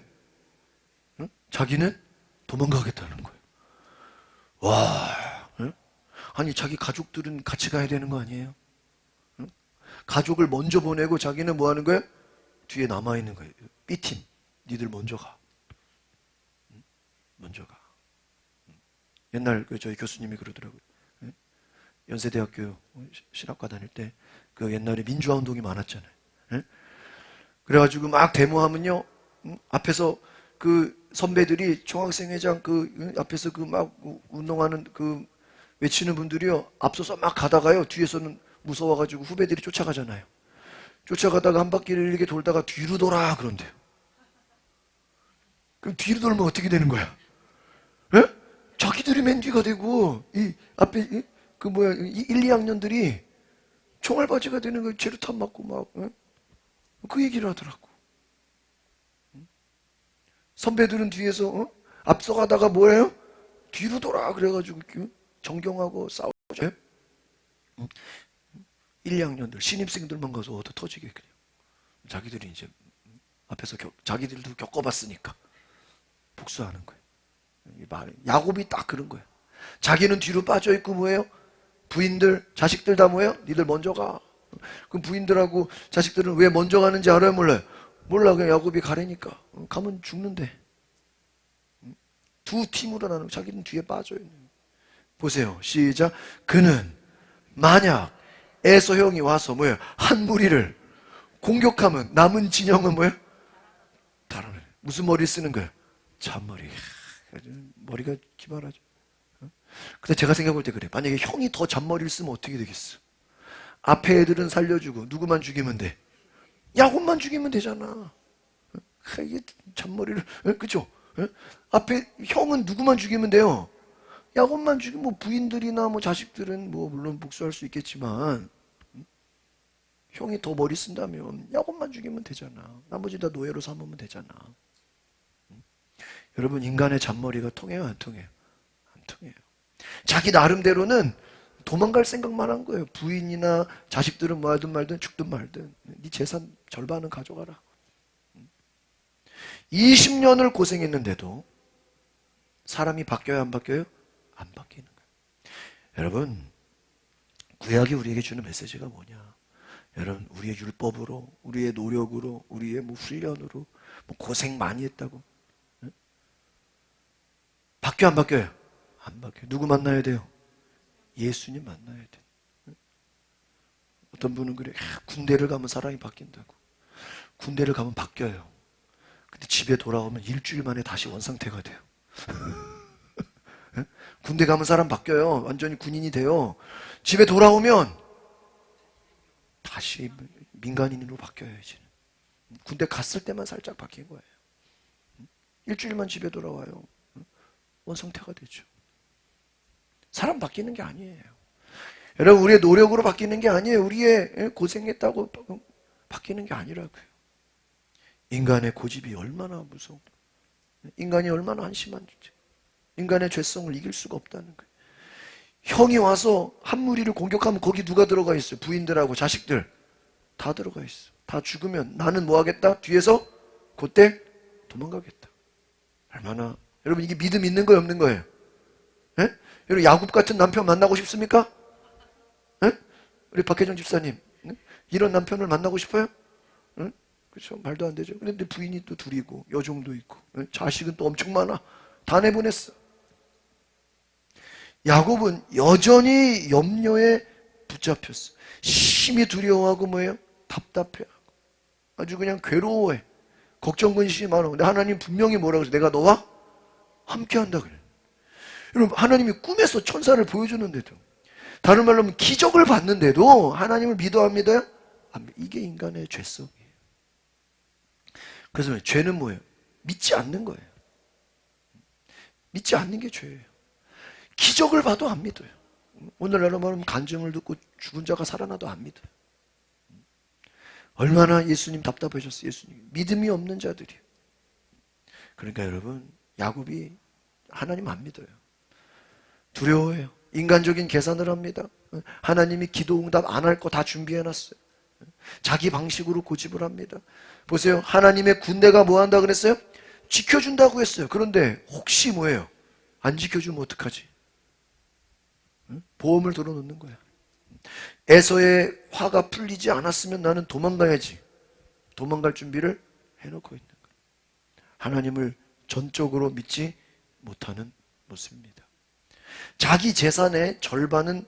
응? 자기는 도망가겠다는 거예요. 와, 응? 아니 자기 가족들은 같이 가야 되는 거 아니에요? 응? 가족을 먼저 보내고 자기는 뭐 하는 거예요? 뒤에 남아있는 거예요. B팀, 니들 먼저 가. 응? 먼저 가. 옛날 저희 교수님이 그러더라고요. 연세대학교 신학과 다닐 때 그 옛날에 민주화 운동이 많았잖아요. 그래가지고 막 데모하면요, 앞에서 그 선배들이 총학생회장 그 앞에서 그 막 운동하는 그 외치는 분들이요, 앞서서 막 가다가요, 뒤에서는 무서워가지고 후배들이 쫓아가잖아요. 쫓아가다가 한 바퀴를 이렇게 돌다가 뒤로 돌아 그런대요. 그럼 뒤로 돌면 어떻게 되는 거야? 에? 자기들이 맨 뒤가 되고 이 앞에 그 1, 2학년들이 총알바지가 되는 거예요. 제루탄 맞고 막 그 얘기를 하더라고. 선배들은 뒤에서 앞서가다가 뭐예요? 뒤로 돌아 그래가지고 정경하고 싸우죠. 1, 2학년들 신입생들만 가서 얻어 터지게 그냥 자기들이 이제 앞에서 자기들도 겪어봤으니까 복수하는 거예요. 이 말이 야곱이 딱 그런 거예요. 자기는 뒤로 빠져 있고 뭐예요? 부인들, 자식들 다 뭐예요? 니들 먼저 가. 그럼 부인들하고 자식들은 왜 먼저 가는지 알아요? 몰라요? 몰라. 그냥 야곱이 가래니까. 가면 죽는데. 두 팀으로 나누고 자기는 뒤에 빠져 있는 거예요. 보세요. 시작. 그는 만약 에서 형이 와서 뭐예요? 한 무리를 공격하면 남은 진영은 뭐예요? 다른 무슨 머리를 쓰는 거예요? 잔머리. 머리가 기발하죠. 근데 제가 생각해 볼 때 그래. 만약에 형이 더 잔머리를 쓰면 어떻게 되겠어? 앞에 애들은 살려주고 누구만 죽이면 돼? 야곱만 죽이면 되잖아. 이게 잔머리를, 그죠? 앞에 형은 누구만 죽이면 돼요? 야곱만 죽이면 뭐 부인들이나 뭐 자식들은 뭐 물론 복수할 수 있겠지만 형이 더 머리 쓴다면 야곱만 죽이면 되잖아. 나머지 다 노예로 삼으면 되잖아. 여러분, 인간의 잔머리가 통해요, 안 통해요? 안 통해요. 자기 나름대로는 도망갈 생각만 한 거예요. 부인이나 자식들은 뭐 하든 말든 죽든 말든 네 재산 절반은 가져가라. 20년을 고생했는데도 사람이 바뀌어요, 안 바뀌어요? 안 바뀌는 거예요. 여러분, 구약이 우리에게 주는 메시지가 뭐냐? 여러분, 우리의 율법으로, 우리의 노력으로, 우리의 뭐 훈련으로 뭐 고생 많이 했다고 바뀌어, 안 바뀌어요? 안 바뀌어요. 누구 만나야 돼요? 예수님 만나야 돼. 어떤 분은 그래. 군대를 가면 사람이 바뀐다고. 군대를 가면 바뀌어요. 근데 집에 돌아오면 일주일 만에 다시 원상태가 돼요. 군대 가면 사람 바뀌어요. 완전히 군인이 돼요. 집에 돌아오면 다시 민간인으로 바뀌어요. 이제는. 군대 갔을 때만 살짝 바뀐 거예요. 일주일만 집에 돌아와요. 원상태가 되죠. 사람 바뀌는 게 아니에요. 여러분, 우리의 노력으로 바뀌는 게 아니에요. 우리의 고생했다고 바뀌는 게 아니라고요. 인간의 고집이 얼마나 무서워. 인간이 얼마나 한심한지. 인간의 죄성을 이길 수가 없다는 거예요. 형이 와서 한 무리를 공격하면 거기 누가 들어가 있어요? 부인들하고 자식들 다 들어가 있어. 다 죽으면 나는 뭐 하겠다? 뒤에서 그때 도망가겠다. 얼마나, 여러분, 이게 믿음 있는 거예요, 없는 거예요? 예? 여러분, 야곱 같은 남편 만나고 싶습니까? 예? 우리 박혜정 집사님, 이런 남편을 만나고 싶어요? 예? 그렇죠, 말도 안 되죠. 그런데 부인이 또 둘이고 여종도 있고 자식은 또 엄청 많아. 다 내보냈어. 야곱은 여전히 염려에 붙잡혔어. 심히 두려워하고 뭐예요? 답답해하고 아주 그냥 괴로워해. 걱정 근심이 많아. 근데 하나님 분명히 뭐라고 그랬어? 내가 너와 함께한다 그래. 여러분, 하나님이 꿈에서 천사를 보여주는데도, 다른 말로 하면 기적을 봤는데도 하나님을 믿어 안 믿어요? 이게 인간의 죄성이에요. 그래서 죄는 뭐예요? 믿지 않는 거예요. 믿지 않는 게 죄예요. 기적을 봐도 안 믿어요. 오늘날로 말하면 간증을 듣고 죽은 자가 살아나도 안 믿어요. 얼마나 예수님 답답하셨어요. 예수님 믿음이 없는 자들이에요. 그러니까 여러분, 야곱이 하나님 안 믿어요. 두려워해요. 인간적인 계산을 합니다. 하나님이 기도 응답 안 할 거 다 준비해놨어요. 자기 방식으로 고집을 합니다. 보세요. 하나님의 군대가 뭐 한다 그랬어요? 지켜준다고 했어요. 그런데 혹시 뭐예요? 안 지켜주면 어떡하지? 보험을 들어놓는 거야. 에서의 화가 풀리지 않았으면 나는 도망가야지. 도망갈 준비를 해놓고 있는 거예요. 하나님을 전적으로 믿지 못하는 모습입니다. 자기 재산의 절반은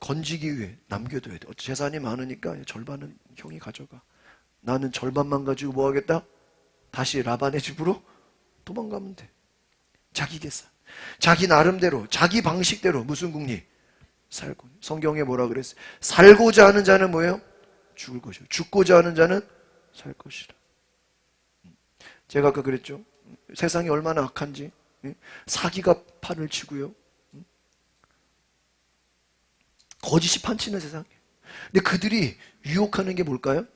건지기 위해 남겨둬야 돼. 재산이 많으니까 절반은 형이 가져가. 나는 절반만 가지고 뭐 하겠다? 다시 라반의 집으로 도망가면 돼. 자기 계산. 자기 나름대로, 자기 방식대로 무슨 국리? 살고. 성경에 뭐라 그랬어요? 살고자 하는 자는 뭐예요? 죽을 것이요. 죽고자 하는 자는 살 것이라. 제가 아까 그랬죠. 세상이 얼마나 악한지. 사기가 판을 치고요. 거짓이 판치는 세상이에요. 근데 그들이 유혹하는 게 뭘까요?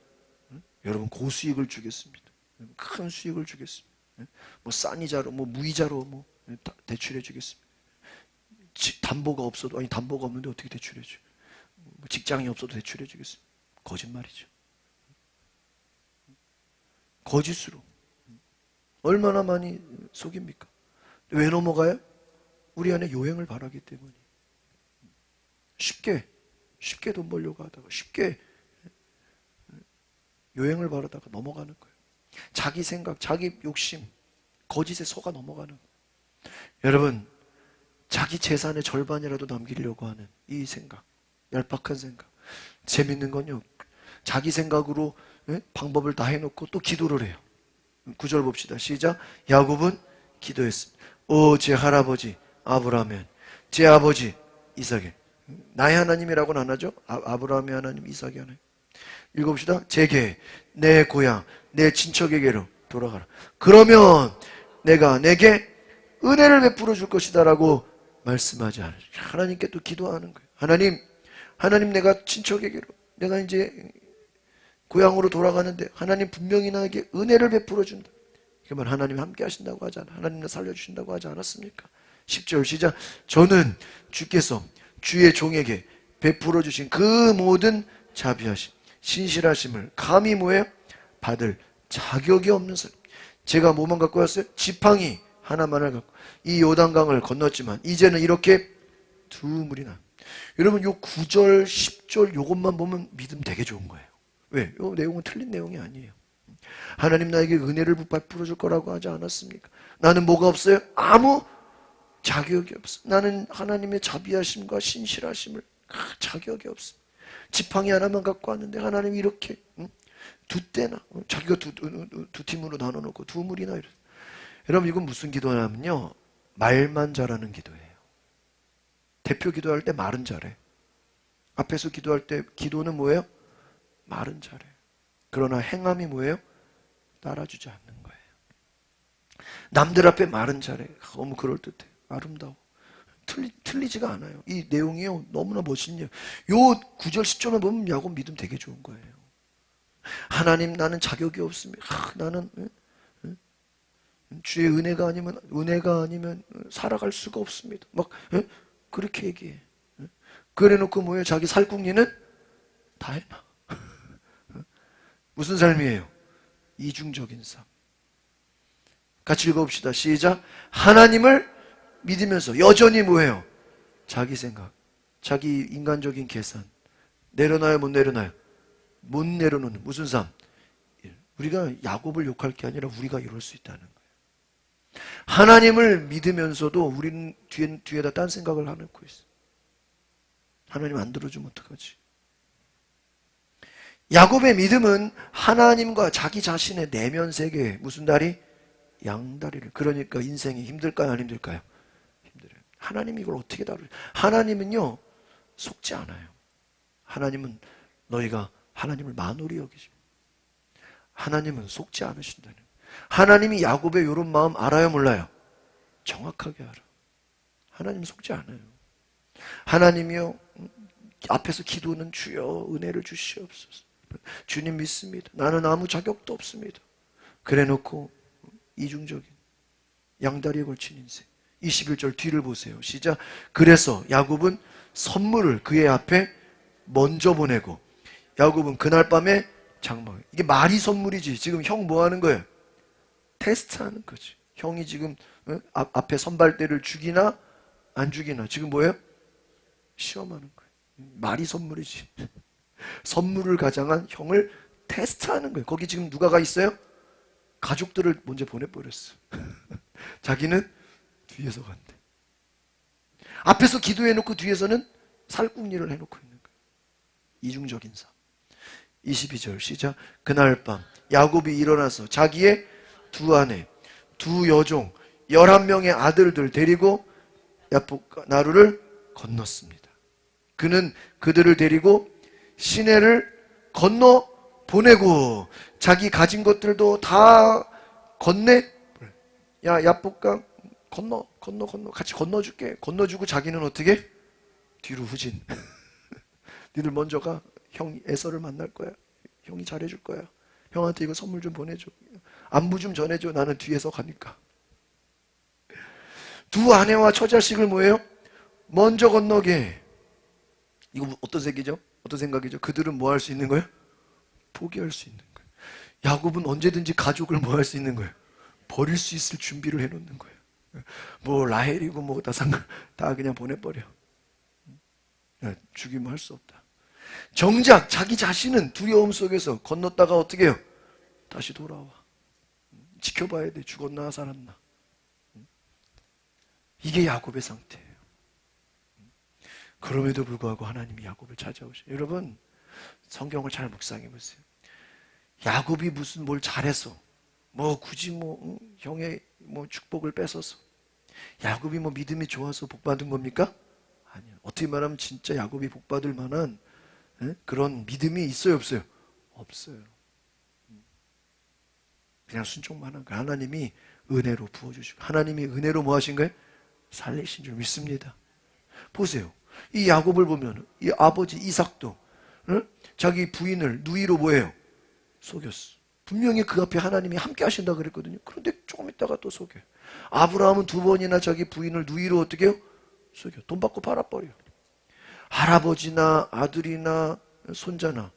여러분, 고수익을 주겠습니다. 큰 수익을 주겠습니다. 뭐 싼 이자로, 뭐 무이자로 뭐 대출해 주겠습니다. 담보가 없어도, 아니 담보가 없는데 어떻게 대출해 줘? 뭐 직장이 없어도 대출해 주겠습니다. 거짓말이죠. 거짓으로 얼마나 많이 속입니까? 왜 넘어가요? 우리 안에 요행을 바라기 때문에. 쉽게 돈 벌려고 하다가 쉽게 요행을 바라다가 넘어가는 거예요. 자기 생각, 자기 욕심, 거짓에 속아 넘어가는 거예요. 여러분, 자기 재산의 절반이라도 남기려고 하는 이 생각, 얄팍한 생각. 재밌는 건요, 자기 생각으로 방법을 다 해놓고 또 기도를 해요. 9절 봅시다. 시작. 야곱은 기도했습니다. 오, 제 할아버지 아브라함은, 제 아버지 이삭이, 나의 하나님이라고는 안 하죠. 아브라함의 하나님, 이삭의 하나님. 읽어봅시다. 제게, 내 고향, 내 친척에게로 돌아가라. 그러면 내가 내게 은혜를 베풀어 줄 것이다 라고 말씀하지 않으죠. 하나님께 또 기도하는 거예요. 하나님 내가 친척에게로, 내가 이제 고향으로 돌아가는데 하나님 분명히 나에게 은혜를 베풀어 준다. 그러면 하나님이 함께 하신다고 하지 않아? 하나님을 살려주신다고 하지 않았습니까? 10절 시작. 저는 주께서 주의 종에게 베풀어 주신 그 모든 자비하심, 신실하심을 감히 뭐예요? 받을 자격이 없는 사람. 제가 뭐만 갖고 왔어요? 지팡이 하나만을 갖고 이 요단강을 건넜지만 이제는 이렇게 두 물이나. 여러분 요 9절 10절 요것만 보면 믿음 되게 좋은 거예요. 왜? 요 내용은 틀린 내용이 아니에요. 하나님 나에게 은혜를 베풀어 줄 거라고 하지 않았습니까? 나는 뭐가 없어요? 아무 자격이 없어. 나는 하나님의 자비하심과 신실하심을 자격이 없어. 지팡이 하나만 갖고 왔는데 하나님이 이렇게 두 때나 자기가 두 팀으로 나눠놓고 두 물이나 이래. 여러분 이건 무슨 기도냐면요, 말만 잘하는 기도예요. 대표 기도할 때 말은 잘해. 앞에서 기도할 때 기도는 뭐예요? 말은 잘해. 그러나 행함이 뭐예요? 따라주지 않는 거예요. 남들 앞에 말은 잘해. 너무 그럴듯해. 아름다워. 틀리지가 않아요. 이 내용이요 너무나 멋있네요. 요 9절 10절만 보면 야곱 믿음 되게 좋은 거예요. 하나님 나는 자격이 없습니다. 나는 주의 은혜가 아니면 살아갈 수가 없습니다. 막 그렇게 얘기해. 그래놓고 뭐예요? 자기 살궁리는 다 해놔. 무슨 삶이에요? 이중적인 삶. 같이 읽어봅시다. 시작. 하나님을 믿으면서 여전히 뭐예요? 자기 생각, 자기 인간적인 계산. 내려놔요? 못 내려놔요? 못 내려놓는 무슨 삶? 우리가 야곱을 욕할 게 아니라 우리가 이럴 수 있다는 거예요. 하나님을 믿으면서도 우리는 뒤에다 딴 생각을 해놓고 있어. 하나님 안 들어주면 어떡하지? 야곱의 믿음은 하나님과 자기 자신의 내면 세계에 무슨 다리? 양다리를. 그러니까 인생이 힘들까요? 안 힘들까요? 힘들어요. 하나님이 이걸 어떻게 다루죠? 하나님은요 속지 않아요. 하나님은 너희가 하나님을 만홀히 여기십니다. 하나님은 속지 않으신다는 거예요. 하나님이 야곱의 이런 마음 알아요? 몰라요? 정확하게 알아. 하나님 속지 않아요. 하나님이요 앞에서 기도는 주여 은혜를 주시옵소서. 주님 믿습니다. 나는 아무 자격도 없습니다. 그래놓고 이중적인 양다리에 걸친 인생. 21절 뒤를 보세요. 시작. 그래서 야곱은 선물을 그의 앞에 먼저 보내고 야곱은 그날 밤에 장막. 이게 말이 선물이지. 지금 형 뭐 하는 거예요? 테스트하는 거지. 형이 지금 앞에 선발대를 죽이나 안 죽이나 지금 뭐예요? 시험하는 거예요. 말이 선물이지. 선물을 가장한 형을 테스트하는 거예요. 거기 지금 누가 가 있어요? 가족들을 먼저 보내버렸어. 자기는 뒤에서 간대. 앞에서 기도해놓고 뒤에서는 살궁리를 해놓고 있는 거예요. 이중적인 삶. 22절 시작. 그날 밤 야곱이 일어나서 자기의 두 아내, 두 여종, 11명의 아들들 데리고 야복 나루를 건넜습니다. 그는 그들을 데리고 시내를 건너 보내고 자기 가진 것들도 다 건네. 야 야복강 건너 같이 건너줄게. 건너주고 자기는 어떻게? 뒤로 후진. 니들 먼저 가. 형 에서를 만날 거야. 형이 잘해줄 거야. 형한테 이거 선물 좀 보내줘. 안부 좀 전해줘. 나는 뒤에서 가니까. 두 아내와 처자식을 뭐예요? 먼저 건너게. 이거 어떤 생각이죠? 어떤 생각이죠? 그들은 뭐 할 수 있는 거예요? 포기할 수 있는 거예요. 야곱은 언제든지 가족을 뭐 할 수 있는 거예요? 버릴 수 있을 준비를 해놓는 거예요. 뭐 라헬이고 뭐 다 그냥 보내버려. 죽이면 할 수 없다. 정작 자기 자신은 두려움 속에서 건넜다가 어떻게 해요? 다시 돌아와. 지켜봐야 돼. 죽었나 살았나. 이게 야곱의 상태예요. 그럼에도 불구하고 하나님이 야곱을 찾아오셔. 여러분 성경을 잘 묵상해 보세요. 야곱이 무슨 뭘 잘해서 뭐 굳이 형의 축복을 뺏어서. 야곱이 믿음이 좋아서 복 받은 겁니까? 아니요. 어떻게 말하면 진짜 야곱이 복 받을 만한 그런 믿음이 있어요, 없어요? 없어요. 그냥 순종만 한 거예요. 하나님이 은혜로 부어주시고, 하나님이 은혜로 뭐 하신 거예요? 살리신 줄 믿습니다. 보세요. 이 야곱을 보면 이 아버지 이삭도 자기 부인을 누이로 뭐예요? 속였어. 분명히 그 앞에 하나님이 함께 하신다 그랬거든요. 그런데 조금 있다가 또 속여요. 아브라함은 2번이나 자기 부인을 누이로 어떻게 해요? 속여. 돈 받고 팔아버려. 할아버지나 아들이나 손자나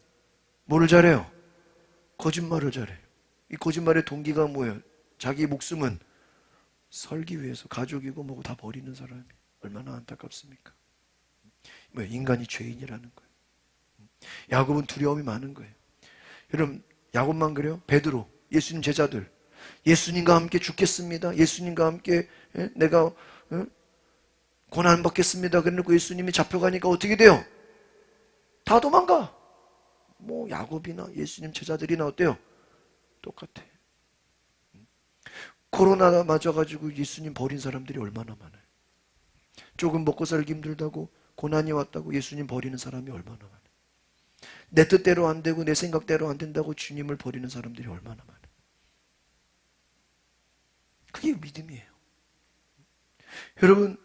뭐를 잘해요? 거짓말을 잘해요. 이 거짓말의 동기가 뭐예요? 자기 목숨은 살기 위해서 가족이고 뭐고 다 버리는 사람이 얼마나 안타깝습니까? 인간이 죄인이라는 거예요. 야곱은 두려움이 많은 거예요. 여러분, 야곱만 그래요? 베드로, 예수님 제자들, 예수님과 함께 죽겠습니다. 예수님과 함께 내가 고난 받겠습니다. 그래놓고 예수님이 잡혀가니까 어떻게 돼요? 다 도망가. 야곱이나 예수님 제자들이나 어때요? 똑같아. 코로나 맞아가지고 예수님 버린 사람들이 얼마나 많아요. 조금 먹고 살기 힘들다고 고난이 왔다고 예수님 버리는 사람이 얼마나 많아요. 내 뜻대로 안 되고 내 생각대로 안 된다고 주님을 버리는 사람들이 얼마나 많아요. 그게 믿음이에요. 여러분,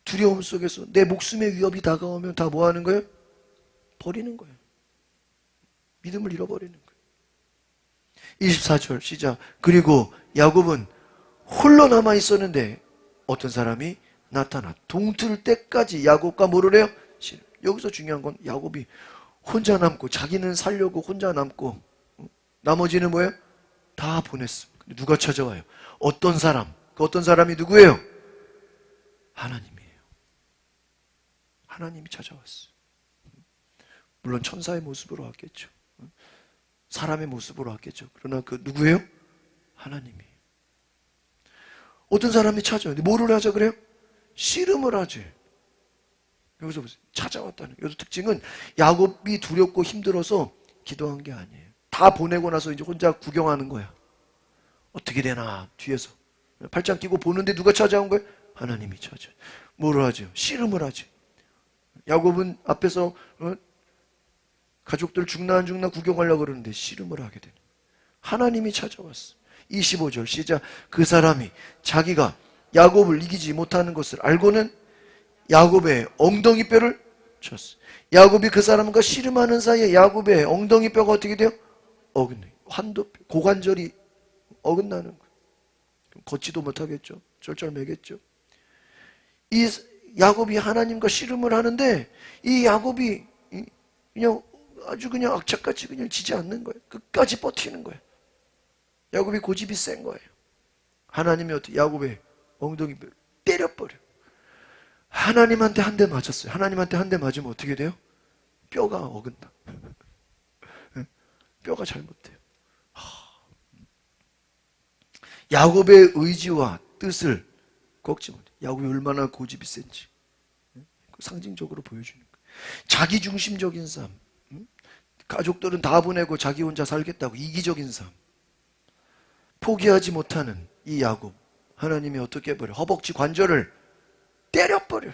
두려움 속에서 내 목숨의 위협이 다가오면 다 뭐 하는 거예요? 버리는 거예요. 믿음을 잃어버리는 거예요. 24절 시작. 그리고 야곱은 홀로 남아 있었는데 어떤 사람이 나타나 동틀 때까지 야곱과 뭐를 해요? 여기서 중요한 건 야곱이 혼자 남고, 자기는 살려고 혼자 남고, 나머지는 뭐예요? 다 보냈어. 누가 찾아와요? 어떤 사람. 그 어떤 사람이 누구예요? 하나님이에요. 하나님이 찾아왔어. 물론 천사의 모습으로 왔겠죠. 사람의 모습으로 왔겠죠. 그러나 그 누구예요? 하나님이에요. 어떤 사람이 찾아와요. 뭐를 하자 그래요? 씨름을 하지. 여기서 보세요. 찾아왔다는. 여기서 특징은 야곱이 두렵고 힘들어서 기도한 게 아니에요. 다 보내고 나서 이제 혼자 구경하는 거야. 어떻게 되나 뒤에서 팔짱 끼고 보는데 누가 찾아온 거예요? 하나님이 찾아요. 뭐를 하죠? 씨름을 하지. 야곱은 앞에서 가족들 죽나 안 죽나 구경하려고 그러는데 씨름을 하게 되는. 하나님이 찾아왔어. 25절 시작. 그 사람이 자기가 야곱을 이기지 못하는 것을 알고는 야곱의 엉덩이뼈를 쳤어. 야곱이 그 사람과 씨름하는 사이에 야곱의 엉덩이뼈가 어떻게 돼요? 어긋나요. 환도뼈, 고관절이 어긋나는 거예요. 걷지도 못하겠죠. 쩔쩔매겠죠. 이 야곱이 하나님과 씨름을 하는데 이 야곱이 그냥 아주 그냥 악착같이 그냥 지지 않는 거예요. 끝까지 버티는 거예요. 야곱이 고집이 센 거예요. 하나님이 어떻게 야곱의 엉덩이뼈를 때려버려. 하나님한테 한 대 맞았어요. 하나님한테 한 대 맞으면 어떻게 돼요? 뼈가 어긋나. 뼈가 잘못돼요. 야곱의 의지와 뜻을 꺾지 못해. 야곱이 얼마나 고집이 센지 상징적으로 보여주는 거예요. 자기중심적인 삶. 가족들은 다 보내고 자기 혼자 살겠다고 이기적인 삶. 포기하지 못하는 이 야곱. 하나님이 어떻게 해버려? 허벅지 관절을 때려버려.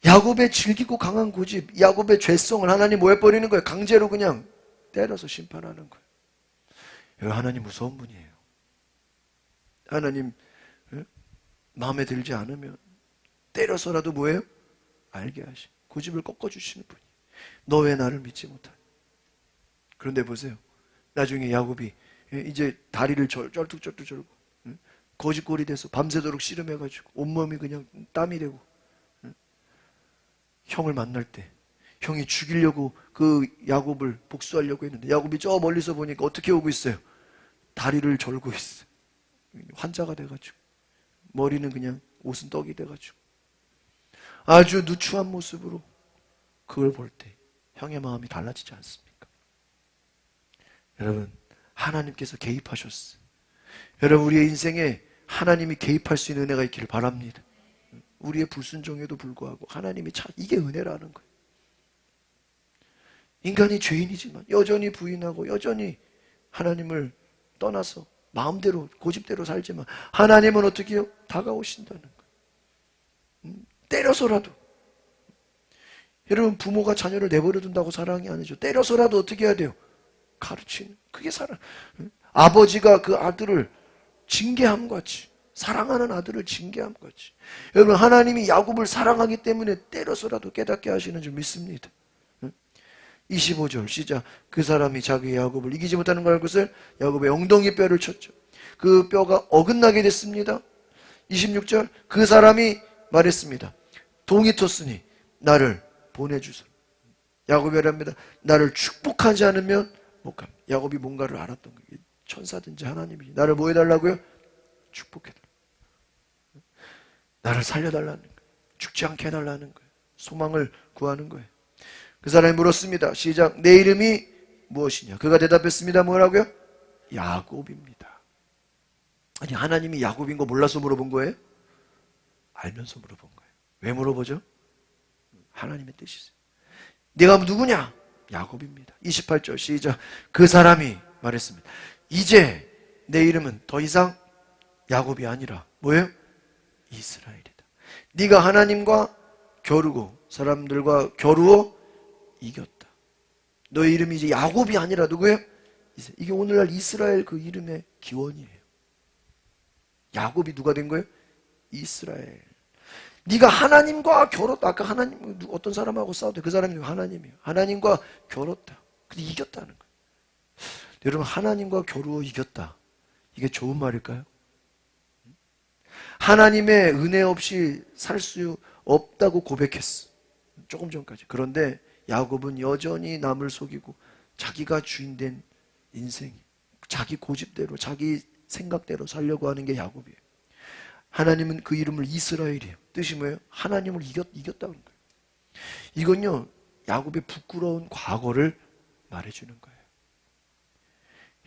야곱의 질기고 강한 고집, 야곱의 죄성을 하나님 뭐 해버리는 거예요? 강제로 그냥 때려서 심판하는 거예요. 하나님 무서운 분이에요. 하나님 마음에 들지 않으면 때려서라도 뭐예요? 알게 하시. 고집을 꺾어주시는 분이. 너 왜 나를 믿지 못하니? 그런데 보세요. 나중에 야곱이 이제 다리를 쩔뚝쩔뚝 절고 거짓골이 돼서 밤새도록 씨름해가지고 온몸이 그냥 땀이 되고 형을 만날 때 형이 죽이려고 그 야곱을 복수하려고 했는데 야곱이 저 멀리서 보니까 어떻게 오고 있어요? 다리를 절고 있어요. 환자가 돼가지고 머리는 그냥 옷은 떡이 돼가지고 아주 누추한 모습으로 그걸 볼 때 형의 마음이 달라지지 않습니까? 여러분, 하나님께서 개입하셨어요. 여러분, 우리의 인생에 하나님이 개입할 수 있는 은혜가 있기를 바랍니다. 우리의 불순종에도 불구하고 하나님이 이게 은혜라는 거예요. 인간이 죄인이지만 여전히 부인하고 여전히 하나님을 떠나서 마음대로 고집대로 살지만 하나님은 어떻게 해요? 다가오신다는 거예요. 때려서라도. 여러분, 부모가 자녀를 내버려 둔다고 사랑이 아니죠. 때려서라도 어떻게 해야 돼요? 가르치는. 그게 사랑. 아버지가 그 아들을 징계함 같이, 사랑하는 아들을 징계함 같이. 여러분, 하나님이 야곱을 사랑하기 때문에 때려서라도 깨닫게 하시는 줄 믿습니다. 25절 시작. 그 사람이 자기 야곱을 이기지 못하는 걸 것을 야곱의 엉덩이 뼈를 쳤죠. 그 뼈가 어긋나게 됐습니다. 26절. 그 사람이 말했습니다. 동이 텄으니 나를 보내주소. 야곱이 말합니다. 나를 축복하지 않으면 못 갑니다. 야곱이 뭔가를 알았던 거예요. 천사든지 하나님이 나를 뭐 해달라고요? 축복해달라고. 나를 살려달라는 거예요. 죽지 않게 해달라는 거예요. 소망을 구하는 거예요. 그 사람이 물었습니다. 시작. 내 이름이 무엇이냐? 그가 대답했습니다. 뭐라고요? 야곱입니다. 아니, 하나님이 야곱인 거 몰라서 물어본 거예요? 알면서 물어본 거예요. 왜 물어보죠? 하나님의 뜻이세요. 네가 누구냐? 야곱입니다. 28절 시작. 그 사람이 말했습니다. 이제 내 이름은 더 이상 야곱이 아니라 뭐예요? 이스라엘이다. 네가 하나님과 겨루고 사람들과 겨루어 이겼다. 너의 이름이 이제 야곱이 아니라 누구예요? 이게 오늘날 이스라엘 그 이름의 기원이에요. 야곱이 누가 된 거예요? 이스라엘. 네가 하나님과 겨뤘다. 아까 하나님 어떤 사람하고 싸웠대. 그 사람이 하나님이에요. 하나님과 겨뤘다. 근데 이겼다는 거예요. 여러분, 하나님과 겨루어 이겼다. 이게 좋은 말일까요? 하나님의 은혜 없이 살 수 없다고 고백했어. 조금 전까지. 그런데 야곱은 여전히 남을 속이고 자기가 주인된 인생, 자기 고집대로 자기 생각대로 살려고 하는 게 야곱이에요. 하나님은 그 이름을 이스라엘이에요. 뜻이 뭐예요? 하나님을 이겼다는 거예요. 이건요, 야곱의 부끄러운 과거를 말해주는 거예요.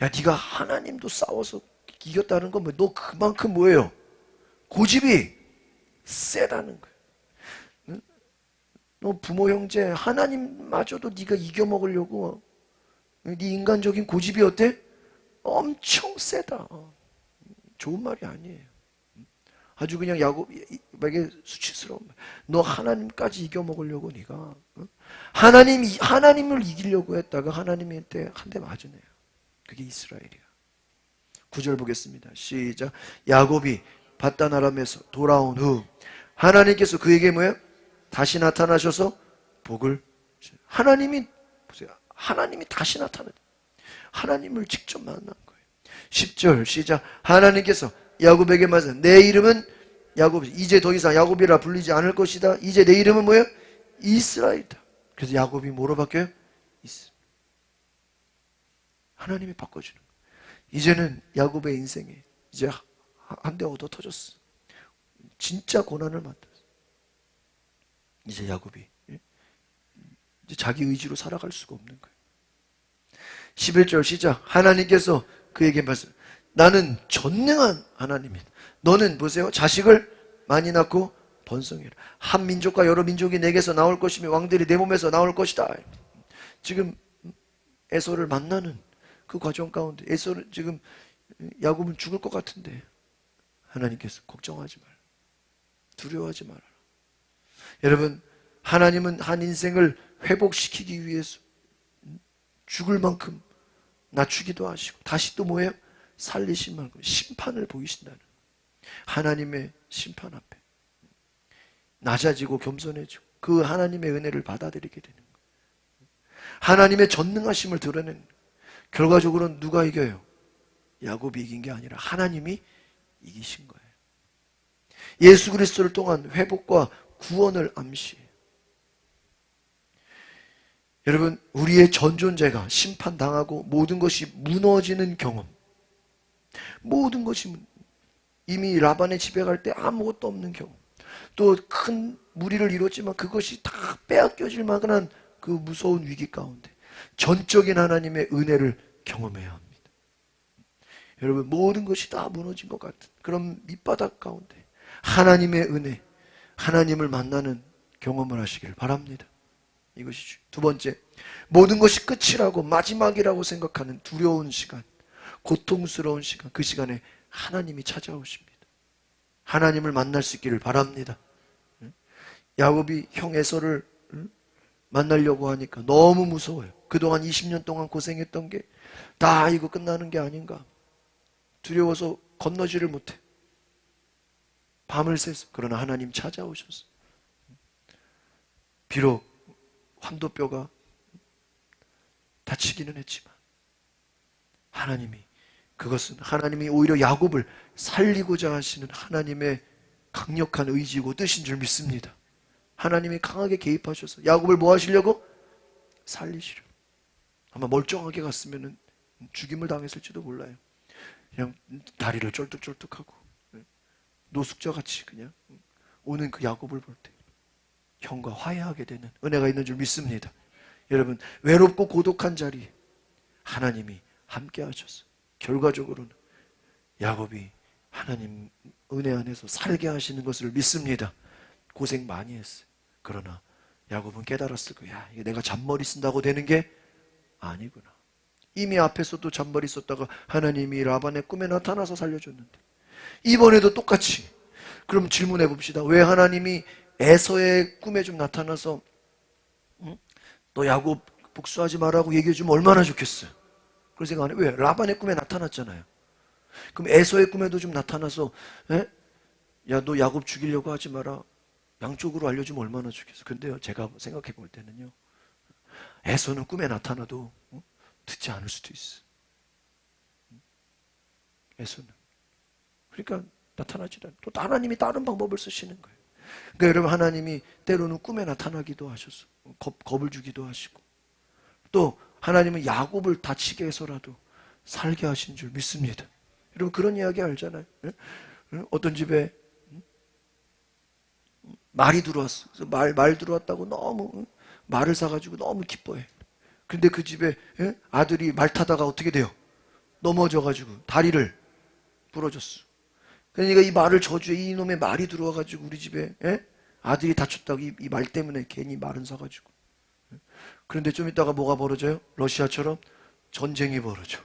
야, 네가 하나님도 싸워서 이겼다는 건 너 그만큼 뭐예요? 고집이 세다는 거예요. 응? 너 부모 형제 하나님마저도 네가 이겨먹으려고 네 인간적인 고집이 어때? 엄청 세다. 좋은 말이 아니에요. 아주 그냥 야곱에게 수치스러운 말. 너 하나님까지 이겨먹으려고 네가 하나님을 이기려고 했다가 하나님한테 한 대 맞으네요. 그게 이스라엘이야. 9절 보겠습니다. 시작. 야곱이 바단 아람에서 돌아온 후 하나님께서 그에게 뭐예요? 다시 나타나셔서 복을 주세요. 하나님이 보세요. 하나님이 다시 나타나. 하나님을 직접 만난 거예요. 10절 시작. 하나님께서 야곱에게 말하사 내 이름은 야곱, 이제 더 이상 야곱이라 불리지 않을 것이다. 이제 내 이름은 뭐예요? 이스라엘이다. 그래서 야곱이 뭐로 바뀌어요? 하나님이 바꿔주는 거예요. 이제는 야곱의 인생에 이제 한 대 얻어 터졌어. 진짜 고난을 만났어. 이제 야곱이 이제 자기 의지로 살아갈 수가 없는 거예요. 11절 시작. 하나님께서 그에게 말씀. 나는 전능한 하나님이다. 너는 보세요. 자식을 많이 낳고 번성해라. 한 민족과 여러 민족이 내게서 나올 것이며 왕들이 내 몸에서 나올 것이다. 지금 에서를 만나는 그 과정 가운데 에서는 지금 야곱은 죽을 것 같은데 하나님께서 걱정하지 마라. 두려워하지 마라. 여러분, 하나님은 한 인생을 회복시키기 위해서 죽을 만큼 낮추기도 하시고 다시 또 뭐예요? 살리신 만큼 심판을 보이신다는 하나님의 심판 앞에 낮아지고 겸손해지고 그 하나님의 은혜를 받아들이게 되는 거예요. 하나님의 전능하심을 드러내는 거예요. 결과적으로는 누가 이겨요? 야곱이 이긴 게 아니라 하나님이 이기신 거예요. 예수 그리스도를 통한 회복과 구원을 암시해요. 여러분, 우리의 전존재가 심판당하고 모든 것이 무너지는 경험, 모든 것이 이미 라반의 집에 갈 때 아무것도 없는 경험, 또 큰 무리를 이뤘지만 그것이 다 빼앗겨질 만한 그 무서운 위기 가운데 전적인 하나님의 은혜를 경험해야 합니다. 여러분, 모든 것이 다 무너진 것 같은 그런 밑바닥 가운데 하나님의 은혜, 하나님을 만나는 경험을 하시길 바랍니다. 이것이 두 번째, 모든 것이 끝이라고 마지막이라고 생각하는 두려운 시간, 고통스러운 시간, 그 시간에 하나님이 찾아오십니다. 하나님을 만날 수 있기를 바랍니다. 야곱이 형 에서를 만나려고 하니까 너무 무서워요. 그동안 20년 동안 고생했던 게 다 이거 끝나는 게 아닌가. 두려워서 건너지를 못해. 밤을 새서. 그러나 하나님 찾아오셨어. 비록 환도뼈가 다치기는 했지만 그것은 하나님이 오히려 야곱을 살리고자 하시는 하나님의 강력한 의지고 뜻인 줄 믿습니다. 하나님이 강하게 개입하셔서 야곱을 뭐 하시려고? 살리시려. 아마 멀쩡하게 갔으면 죽임을 당했을지도 몰라요. 그냥 다리를 쩔뚝쩔뚝하고 노숙자같이 그냥 오는 그 야곱을 볼 때 형과 화해하게 되는 은혜가 있는 줄 믿습니다. 여러분, 외롭고 고독한 자리에 하나님이 함께 하셔서 결과적으로는 야곱이 하나님 은혜 안에서 살게 하시는 것을 믿습니다. 고생 많이 했어요. 그러나 야곱은 깨달았을 거야. 이게 내가 잔머리 쓴다고 되는 게 아니구나. 이미 앞에서도 잔머리 썼다가 하나님이 라반의 꿈에 나타나서 살려줬는데 이번에도 똑같이. 그럼 질문해 봅시다. 왜 하나님이 에서의 꿈에 좀 나타나서 너 야곱 복수하지 말라고 얘기해 주면 얼마나 좋겠어요. 그런 생각 안 해요. 왜? 라반의 꿈에 나타났잖아요. 그럼 에서의 꿈에도 좀 나타나서 야, 너 야곱 죽이려고 하지 마라. 양쪽으로 알려주면 얼마나 좋겠어. 근데요, 제가 생각해 볼 때는요, 에서는 꿈에 나타나도 듣지 않을 수도 있어. 에서는. 그러니까 나타나지 않아요. 또 하나님이 다른 방법을 쓰시는 거예요. 그러니까 여러분, 하나님이 때로는 꿈에 나타나기도 하셔서 겁을 주기도 하시고, 또 하나님은 야곱을 다치게 해서라도 살게 하신 줄 믿습니다. 여러분, 그런 이야기 알잖아요. 어떤 집에 말이 들어왔어. 그래서 말 들어왔다고 너무 말을 사가지고 너무 기뻐해. 근데 그 집에 아들이 말 타다가 어떻게 돼요? 넘어져가지고 다리를 부러졌어. 그러니까 이 말을 저주해. 이놈의 말이 들어와가지고 우리 집에 아들이 다쳤다고 이 말 때문에 괜히 말은 사가지고. 그런데 좀 이따가 뭐가 벌어져요? 러시아처럼 전쟁이 벌어져.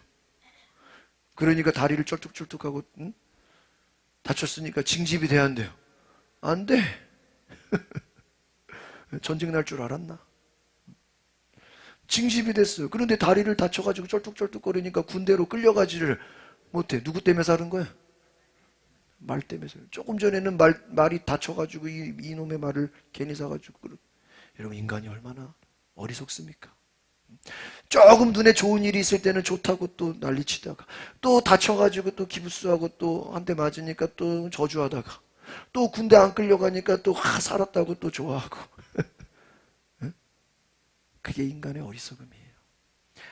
그러니까 다리를 쩔뚝쩔뚝하고 다쳤으니까 징집이 돼야 한대요. 안 돼. 전쟁 날 줄 알았나? 징집이 됐어요. 그런데 다리를 다쳐가지고 쩔뚝쩔뚝거리니까 군대로 끌려가지를 못해. 누구 때문에 사는 거야? 말 때문에 사요. 조금 전에는 말이 다쳐가지고 이놈의 말을 괜히 사가지고. 여러분, 인간이 얼마나 어리석습니까? 조금 눈에 좋은 일이 있을 때는 좋다고 또 난리치다가, 또 다쳐가지고 또 기부스하고 또 한 대 맞으니까 또 저주하다가, 또 군대 안 끌려가니까 또 살았다고 또 좋아하고. 그게 인간의 어리석음이에요.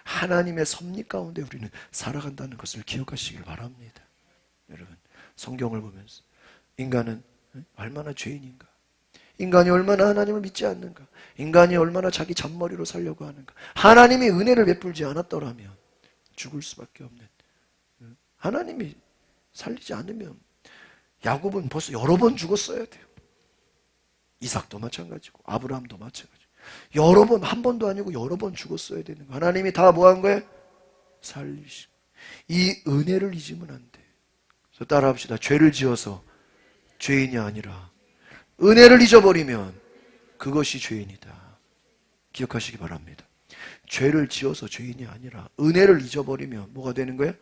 하나님의 섭리 가운데 우리는 살아간다는 것을 기억하시길 바랍니다. 여러분, 성경을 보면서 인간은 얼마나 죄인인가, 인간이 얼마나 하나님을 믿지 않는가, 인간이 얼마나 자기 잔머리로 살려고 하는가. 하나님이 은혜를 베풀지 않았더라면 죽을 수밖에 없는, 하나님이 살리지 않으면 야곱은 벌써 여러 번 죽었어야 돼요. 이삭도 마찬가지고 아브라함도 마찬가지고 여러 번, 한 번도 아니고 여러 번 죽었어야 되는 거예요. 하나님이 다 뭐 한 거예요? 살리시고. 이 은혜를 잊으면 안 돼. 그래서 따라합시다. 죄를 지어서 죄인이 아니라 은혜를 잊어버리면 그것이 죄인이다. 기억하시기 바랍니다. 죄를 지어서 죄인이 아니라 은혜를 잊어버리면 뭐가 되는 거예요?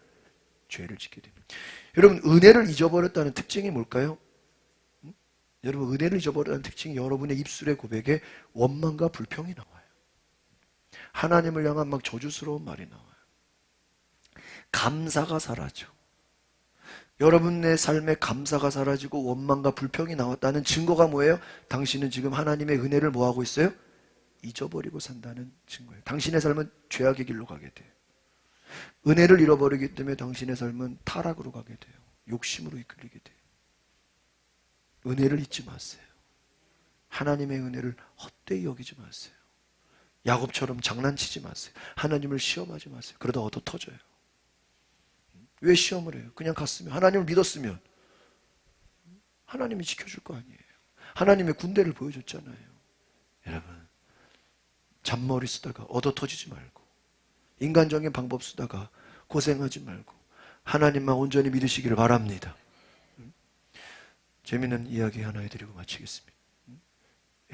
죄를 짓게 됩니다. 여러분, 은혜를 잊어버렸다는 특징이 뭘까요? 여러분, 은혜를 잊어버렸다는 특징이 여러분의 입술의 고백에 원망과 불평이 나와요. 하나님을 향한 막 저주스러운 말이 나와요. 감사가 사라져. 여러분의 삶에 감사가 사라지고 원망과 불평이 나왔다는 증거가 뭐예요? 당신은 지금 하나님의 은혜를 뭐하고 있어요? 잊어버리고 산다는 증거예요. 당신의 삶은 죄악의 길로 가게 돼요. 은혜를 잃어버리기 때문에 당신의 삶은 타락으로 가게 돼요. 욕심으로 이끌리게 돼요. 은혜를 잊지 마세요. 하나님의 은혜를 헛되이 여기지 마세요. 야곱처럼 장난치지 마세요. 하나님을 시험하지 마세요. 그러다 얻어 터져요. 왜 시험을 해요? 그냥 갔으면, 하나님을 믿었으면 하나님이 지켜줄 거 아니에요. 하나님의 군대를 보여줬잖아요. 여러분, 잔머리 쓰다가 얻어 터지지 말고, 인간적인 방법 쓰다가 고생하지 말고, 하나님만 온전히 믿으시기를 바랍니다. 재미있는 이야기 하나 해드리고 마치겠습니다.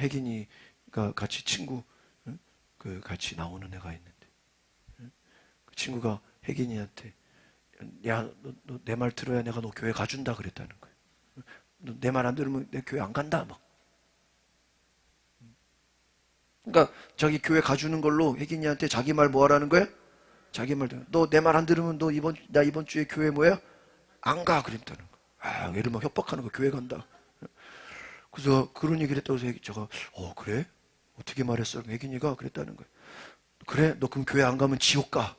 혜긴이가 같이 친구 같이 나오는 애가 있는데 그 친구가 혜긴이한테 야, 너 내 말 들어야 내가 너 교회 가준다 그랬다는 거예요. 너 내 말 안 들으면 내 교회 안 간다 막. 그러니까 자기 교회 가주는 걸로 혜긴이한테 자기 말 뭐 하라는 거야? 자기 말 너 내 말 안 들으면 너 이번 주에 교회 뭐야? 안 가 그랬다는 거야. 아, 얘를 막 협박하는 거 교회 간다. 그래서 그런 얘기를 했다고 해서 제가 그래? 어떻게 말했어? 혜긴이가 그랬다는 거야. 그래? 너 그럼 교회 안 가면 지옥 가.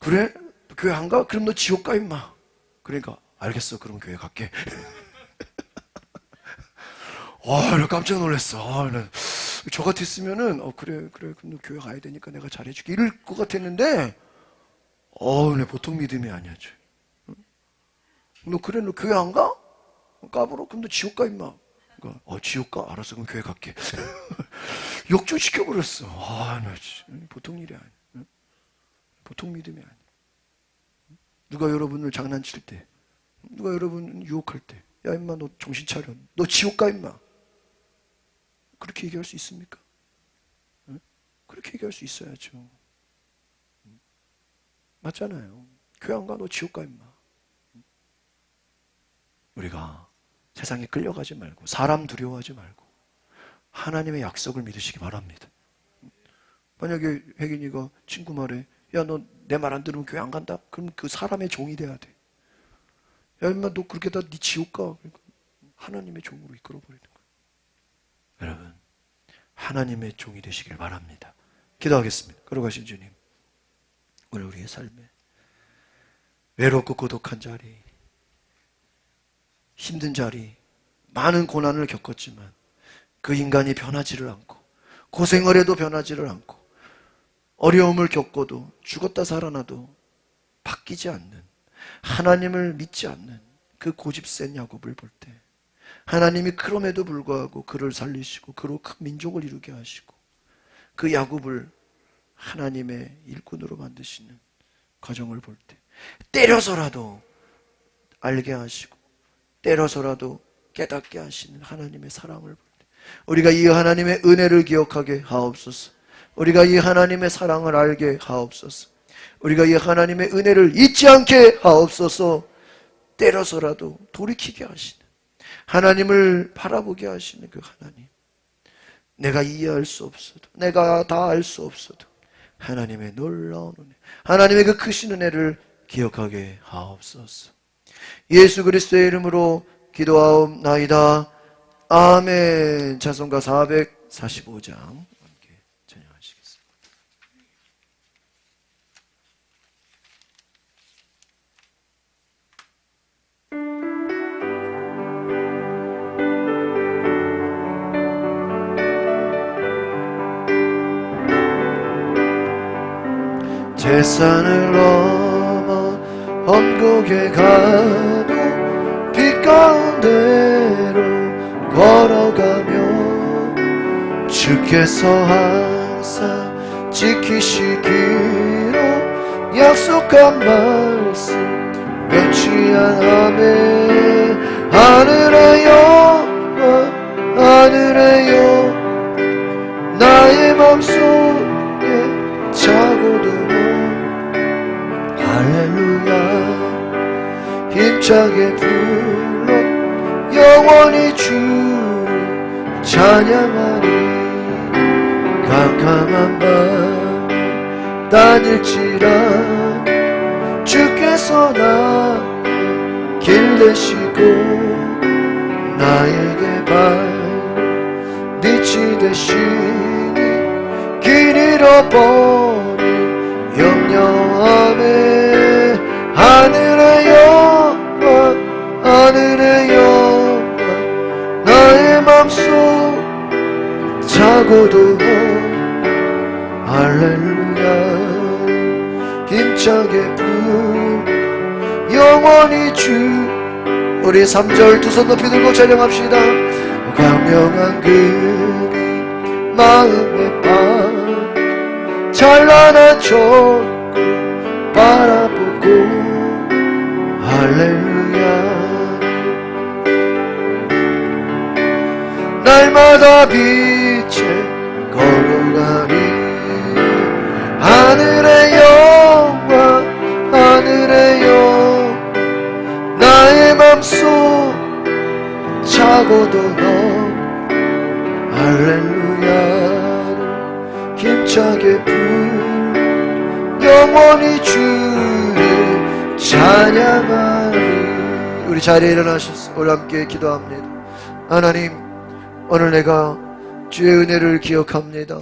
그래? 너 교회 안 가? 그럼 너 지옥 가 임마. 그러니까 알겠어. 그럼 교회 갈게. 나 깜짝 놀랐어. 저 같았으면은 그래 그럼 너 교회 가야 되니까 내가 잘해줄게 이럴 것 같았는데 내 보통 믿음이 아니야. 너 그래? 너 교회 안 가? 까불어? 그럼 너 지옥 가 임마. 그러니까, 지옥 가? 알았어. 그럼 교회 갈게. 역전시켜버렸어. 나 진짜 보통 일이 아니야. 보통 믿음이 아니야. 누가 여러분을 장난칠 때, 누가 여러분을 유혹할 때, 야 임마 너 정신 차려. 너 지옥 가 임마. 그렇게 얘기할 수 있습니까? 그렇게 얘기할 수 있어야죠. 맞잖아요. 교회 안 가? 너 지옥 가 임마. 우리가 세상에 끌려가지 말고 사람 두려워하지 말고 하나님의 약속을 믿으시기 바랍니다. 만약에 혜긴이가 친구 말에 야 너 내 말 안 들으면 교회 안 간다? 그럼 그 사람의 종이 돼야 돼. 야 임마 너 그렇게 다 네 지옥 가. 하나님의 종으로 이끌어버리는 거예요. 여러분 하나님의 종이 되시길 바랍니다. 기도하겠습니다. 걸어가신 주님, 오늘 우리의 삶에 외롭고 고독한 자리, 힘든 자리, 많은 고난을 겪었지만 그 인간이 변하지를 않고 고생을 해도 변하지를 않고 어려움을 겪어도 죽었다 살아나도 바뀌지 않는, 하나님을 믿지 않는 그 고집센 야곱을 볼 때 하나님이 그럼에도 불구하고 그를 살리시고 그로 큰 민족을 이루게 하시고 그 야곱을 하나님의 일꾼으로 만드시는 과정을 볼 때 때려서라도 알게 하시고 때려서라도 깨닫게 하시는 하나님의 사랑을 볼 때 우리가 이 하나님의 은혜를 기억하게 하옵소서. 우리가 이 하나님의 사랑을 알게 하옵소서. 우리가 이 하나님의 은혜를 잊지 않게 하옵소서. 때려서라도 돌이키게 하시는 하나님을 바라보게 하시는 그 하나님, 내가 이해할 수 없어도 내가 다 알 수 없어도 하나님의 놀라운 은혜, 하나님의 그 크신 은혜를 기억하게 하옵소서. 예수 그리스도의 이름으로 기도하옵나이다. 아멘. 찬송가 445장 함께 찬양하시겠습니다. 제산을 넘어 언곡에 가도 빛 가운데로 걸어가며 주께서 항상 지키시기로 약속한 말씀 변치 않으네. 하늘의 영광 하늘의 영광 나의 맘속에 차고도 할렐루야 힘차게 불러 영원히 주를 찬양하리. 캄캄한 밤 다닐지라 주께서 나길 되시고 나에게 반디치 되시니 길 잃어버린 염려함에 하늘의 영광 하늘의 영광 나의 맘속 차고도 할렐루야 힘차게 불 영원히 주. 우리 3절 두 손 높이 들고 찬양합시다. 광명한 그리 마음의 밤 찬란한 저 바라보고 할렐루야 날마다 빛에 걸어가리 하늘의 영광 하늘의 영 나의 맘속 차고도 너 할렐루야를 힘차게 불 영원히 주를 찬양하리. 우리 자리에 일어나셔서 우리 함께 기도합니다. 하나님, 오늘 내가 주의 은혜를 기억합니다.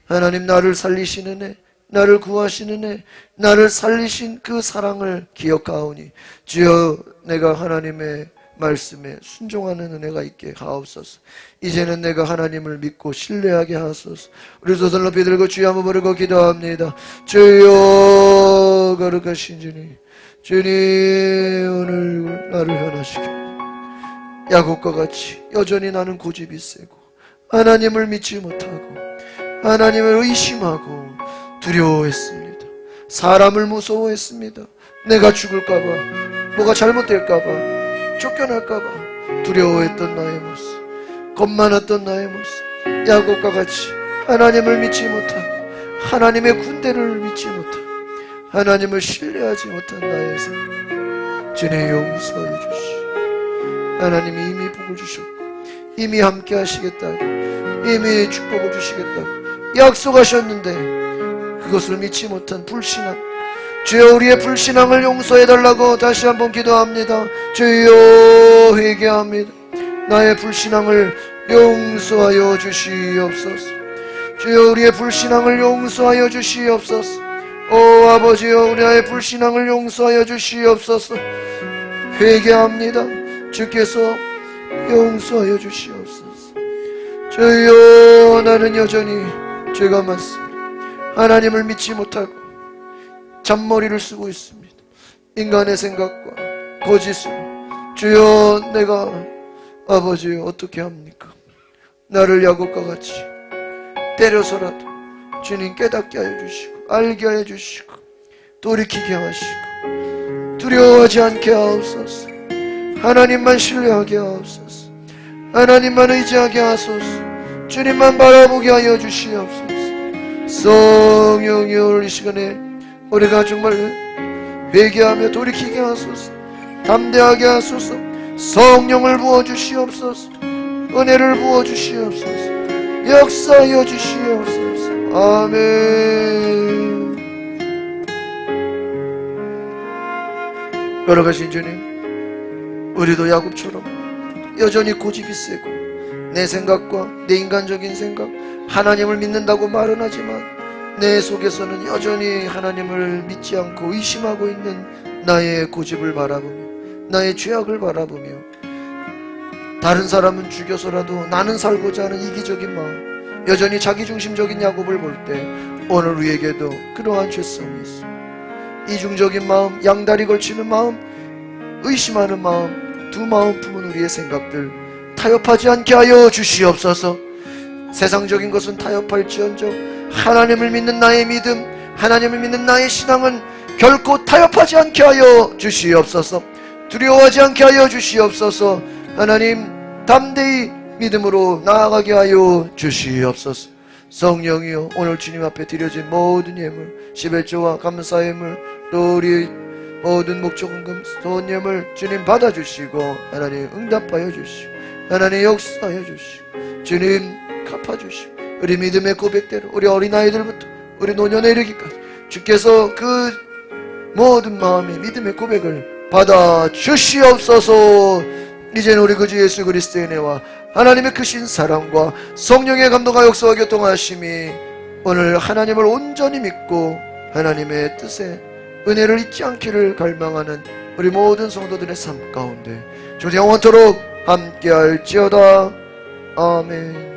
하나님, 나를 살리시는 애, 나를 구하시는 애, 나를 살리신 그 사랑을 기억하오니 주여 내가 하나님의 말씀에 순종하는 은혜가 있게 하옵소서. 이제는 내가 하나님을 믿고 신뢰하게 하소서. 우리 두 손 높이 들고 주여 한번 부르고 기도합니다. 주여 거룩하신 주님, 주님 오늘 나를 변화시켜 야곱과 같이 여전히 나는 고집이 세고 하나님을 믿지 못하고 하나님을 의심하고 두려워했습니다. 사람을 무서워했습니다. 내가 죽을까봐, 뭐가 잘못될까봐, 쫓겨날까봐 두려워했던 나의 모습, 겁 많았던 나의 모습, 야곱과 같이 하나님을 믿지 못하고 하나님의 군대를 믿지 못하고 하나님을 신뢰하지 못한 나의 삶, 주님 용서해 주시오. 하나님이 이미 복을 주셨고 이미 함께 하시겠다고, 이미 축복을 주시겠다고 약속하셨는데 그것을 믿지 못한 불신앙, 주여 우리의 불신앙을 용서해달라고 다시 한번 기도합니다. 주여 회개합니다. 나의 불신앙을 용서하여 주시옵소서. 주여 우리의 불신앙을 용서하여 주시옵소서. 오 아버지여, 우리의 불신앙을 용서하여 주시옵소서. 회개합니다. 주께서 용서하여 주시옵소서. 주여 나는 여전히 죄가 많습니다. 하나님을 믿지 못하고 잔머리를 쓰고 있습니다. 인간의 생각과 거짓으로. 주여 내가 아버지 어떻게 합니까? 나를 야곱과 같이 때려서라도 주님 깨닫게 하여 주시고 알게 하여 주시고 돌이키게 하시고 두려워하지 않게 하옵소서. 하나님만 신뢰하게 하옵소서. 하나님만 의지하게 하소서. 주님만 바라보게 하여 주시옵소서. 성령이 오늘 이 시간에 우리가 정말 회개하며 돌이키게 하소서. 담대하게 하소서. 성령을 부어주시옵소서. 은혜를 부어주시옵소서. 역사하여 주시옵소서. 아멘. 걸어가신 주님, 우리도 야곱처럼 여전히 고집이 세고 내 생각과 내 인간적인 생각, 하나님을 믿는다고 말은 하지만 내 속에서는 여전히 하나님을 믿지 않고 의심하고 있는 나의 고집을 바라보며 나의 죄악을 바라보며 다른 사람은 죽여서라도 나는 살고자 하는 이기적인 마음, 여전히 자기중심적인 야곱을 볼 때 오늘 우리에게도 그러한 죄성이 있어. 이중적인 마음, 양다리 걸치는 마음, 의심하는 마음, 두 마음 품은 우리의 생각들 타협하지 않게 하여 주시옵소서. 세상적인 것은 타협할지언정 하나님을 믿는 나의 믿음, 하나님을 믿는 나의 신앙은 결코 타협하지 않게 하여 주시옵소서. 두려워하지 않게 하여 주시옵소서. 하나님 담대히 믿음으로 나아가게 하여 주시옵소서. 성령이여, 오늘 주님 앞에 드려진 모든 예물, 11조와 감사의 예물, 또 우리 모든 목적헌금 소원예물 주님 받아주시고 하나님 응답하여 주시고 하나님 역사하여 주시고 주님 갚아주시고 우리 믿음의 고백대로 우리 어린아이들부터 우리 노년에 이르기까지 주께서 그 모든 마음의 믿음의 고백을 받아주시옵소서. 이제는 우리 구주 예수 그리스도의 은혜와 하나님의 크신 사랑과 성령의 감동과 역사와 교통하심이 오늘 하나님을 온전히 믿고 하나님의 뜻에 은혜를 잊지 않기를 갈망하는 우리 모든 성도들의 삶 가운데 주 영원토록 함께할지어다. 아멘.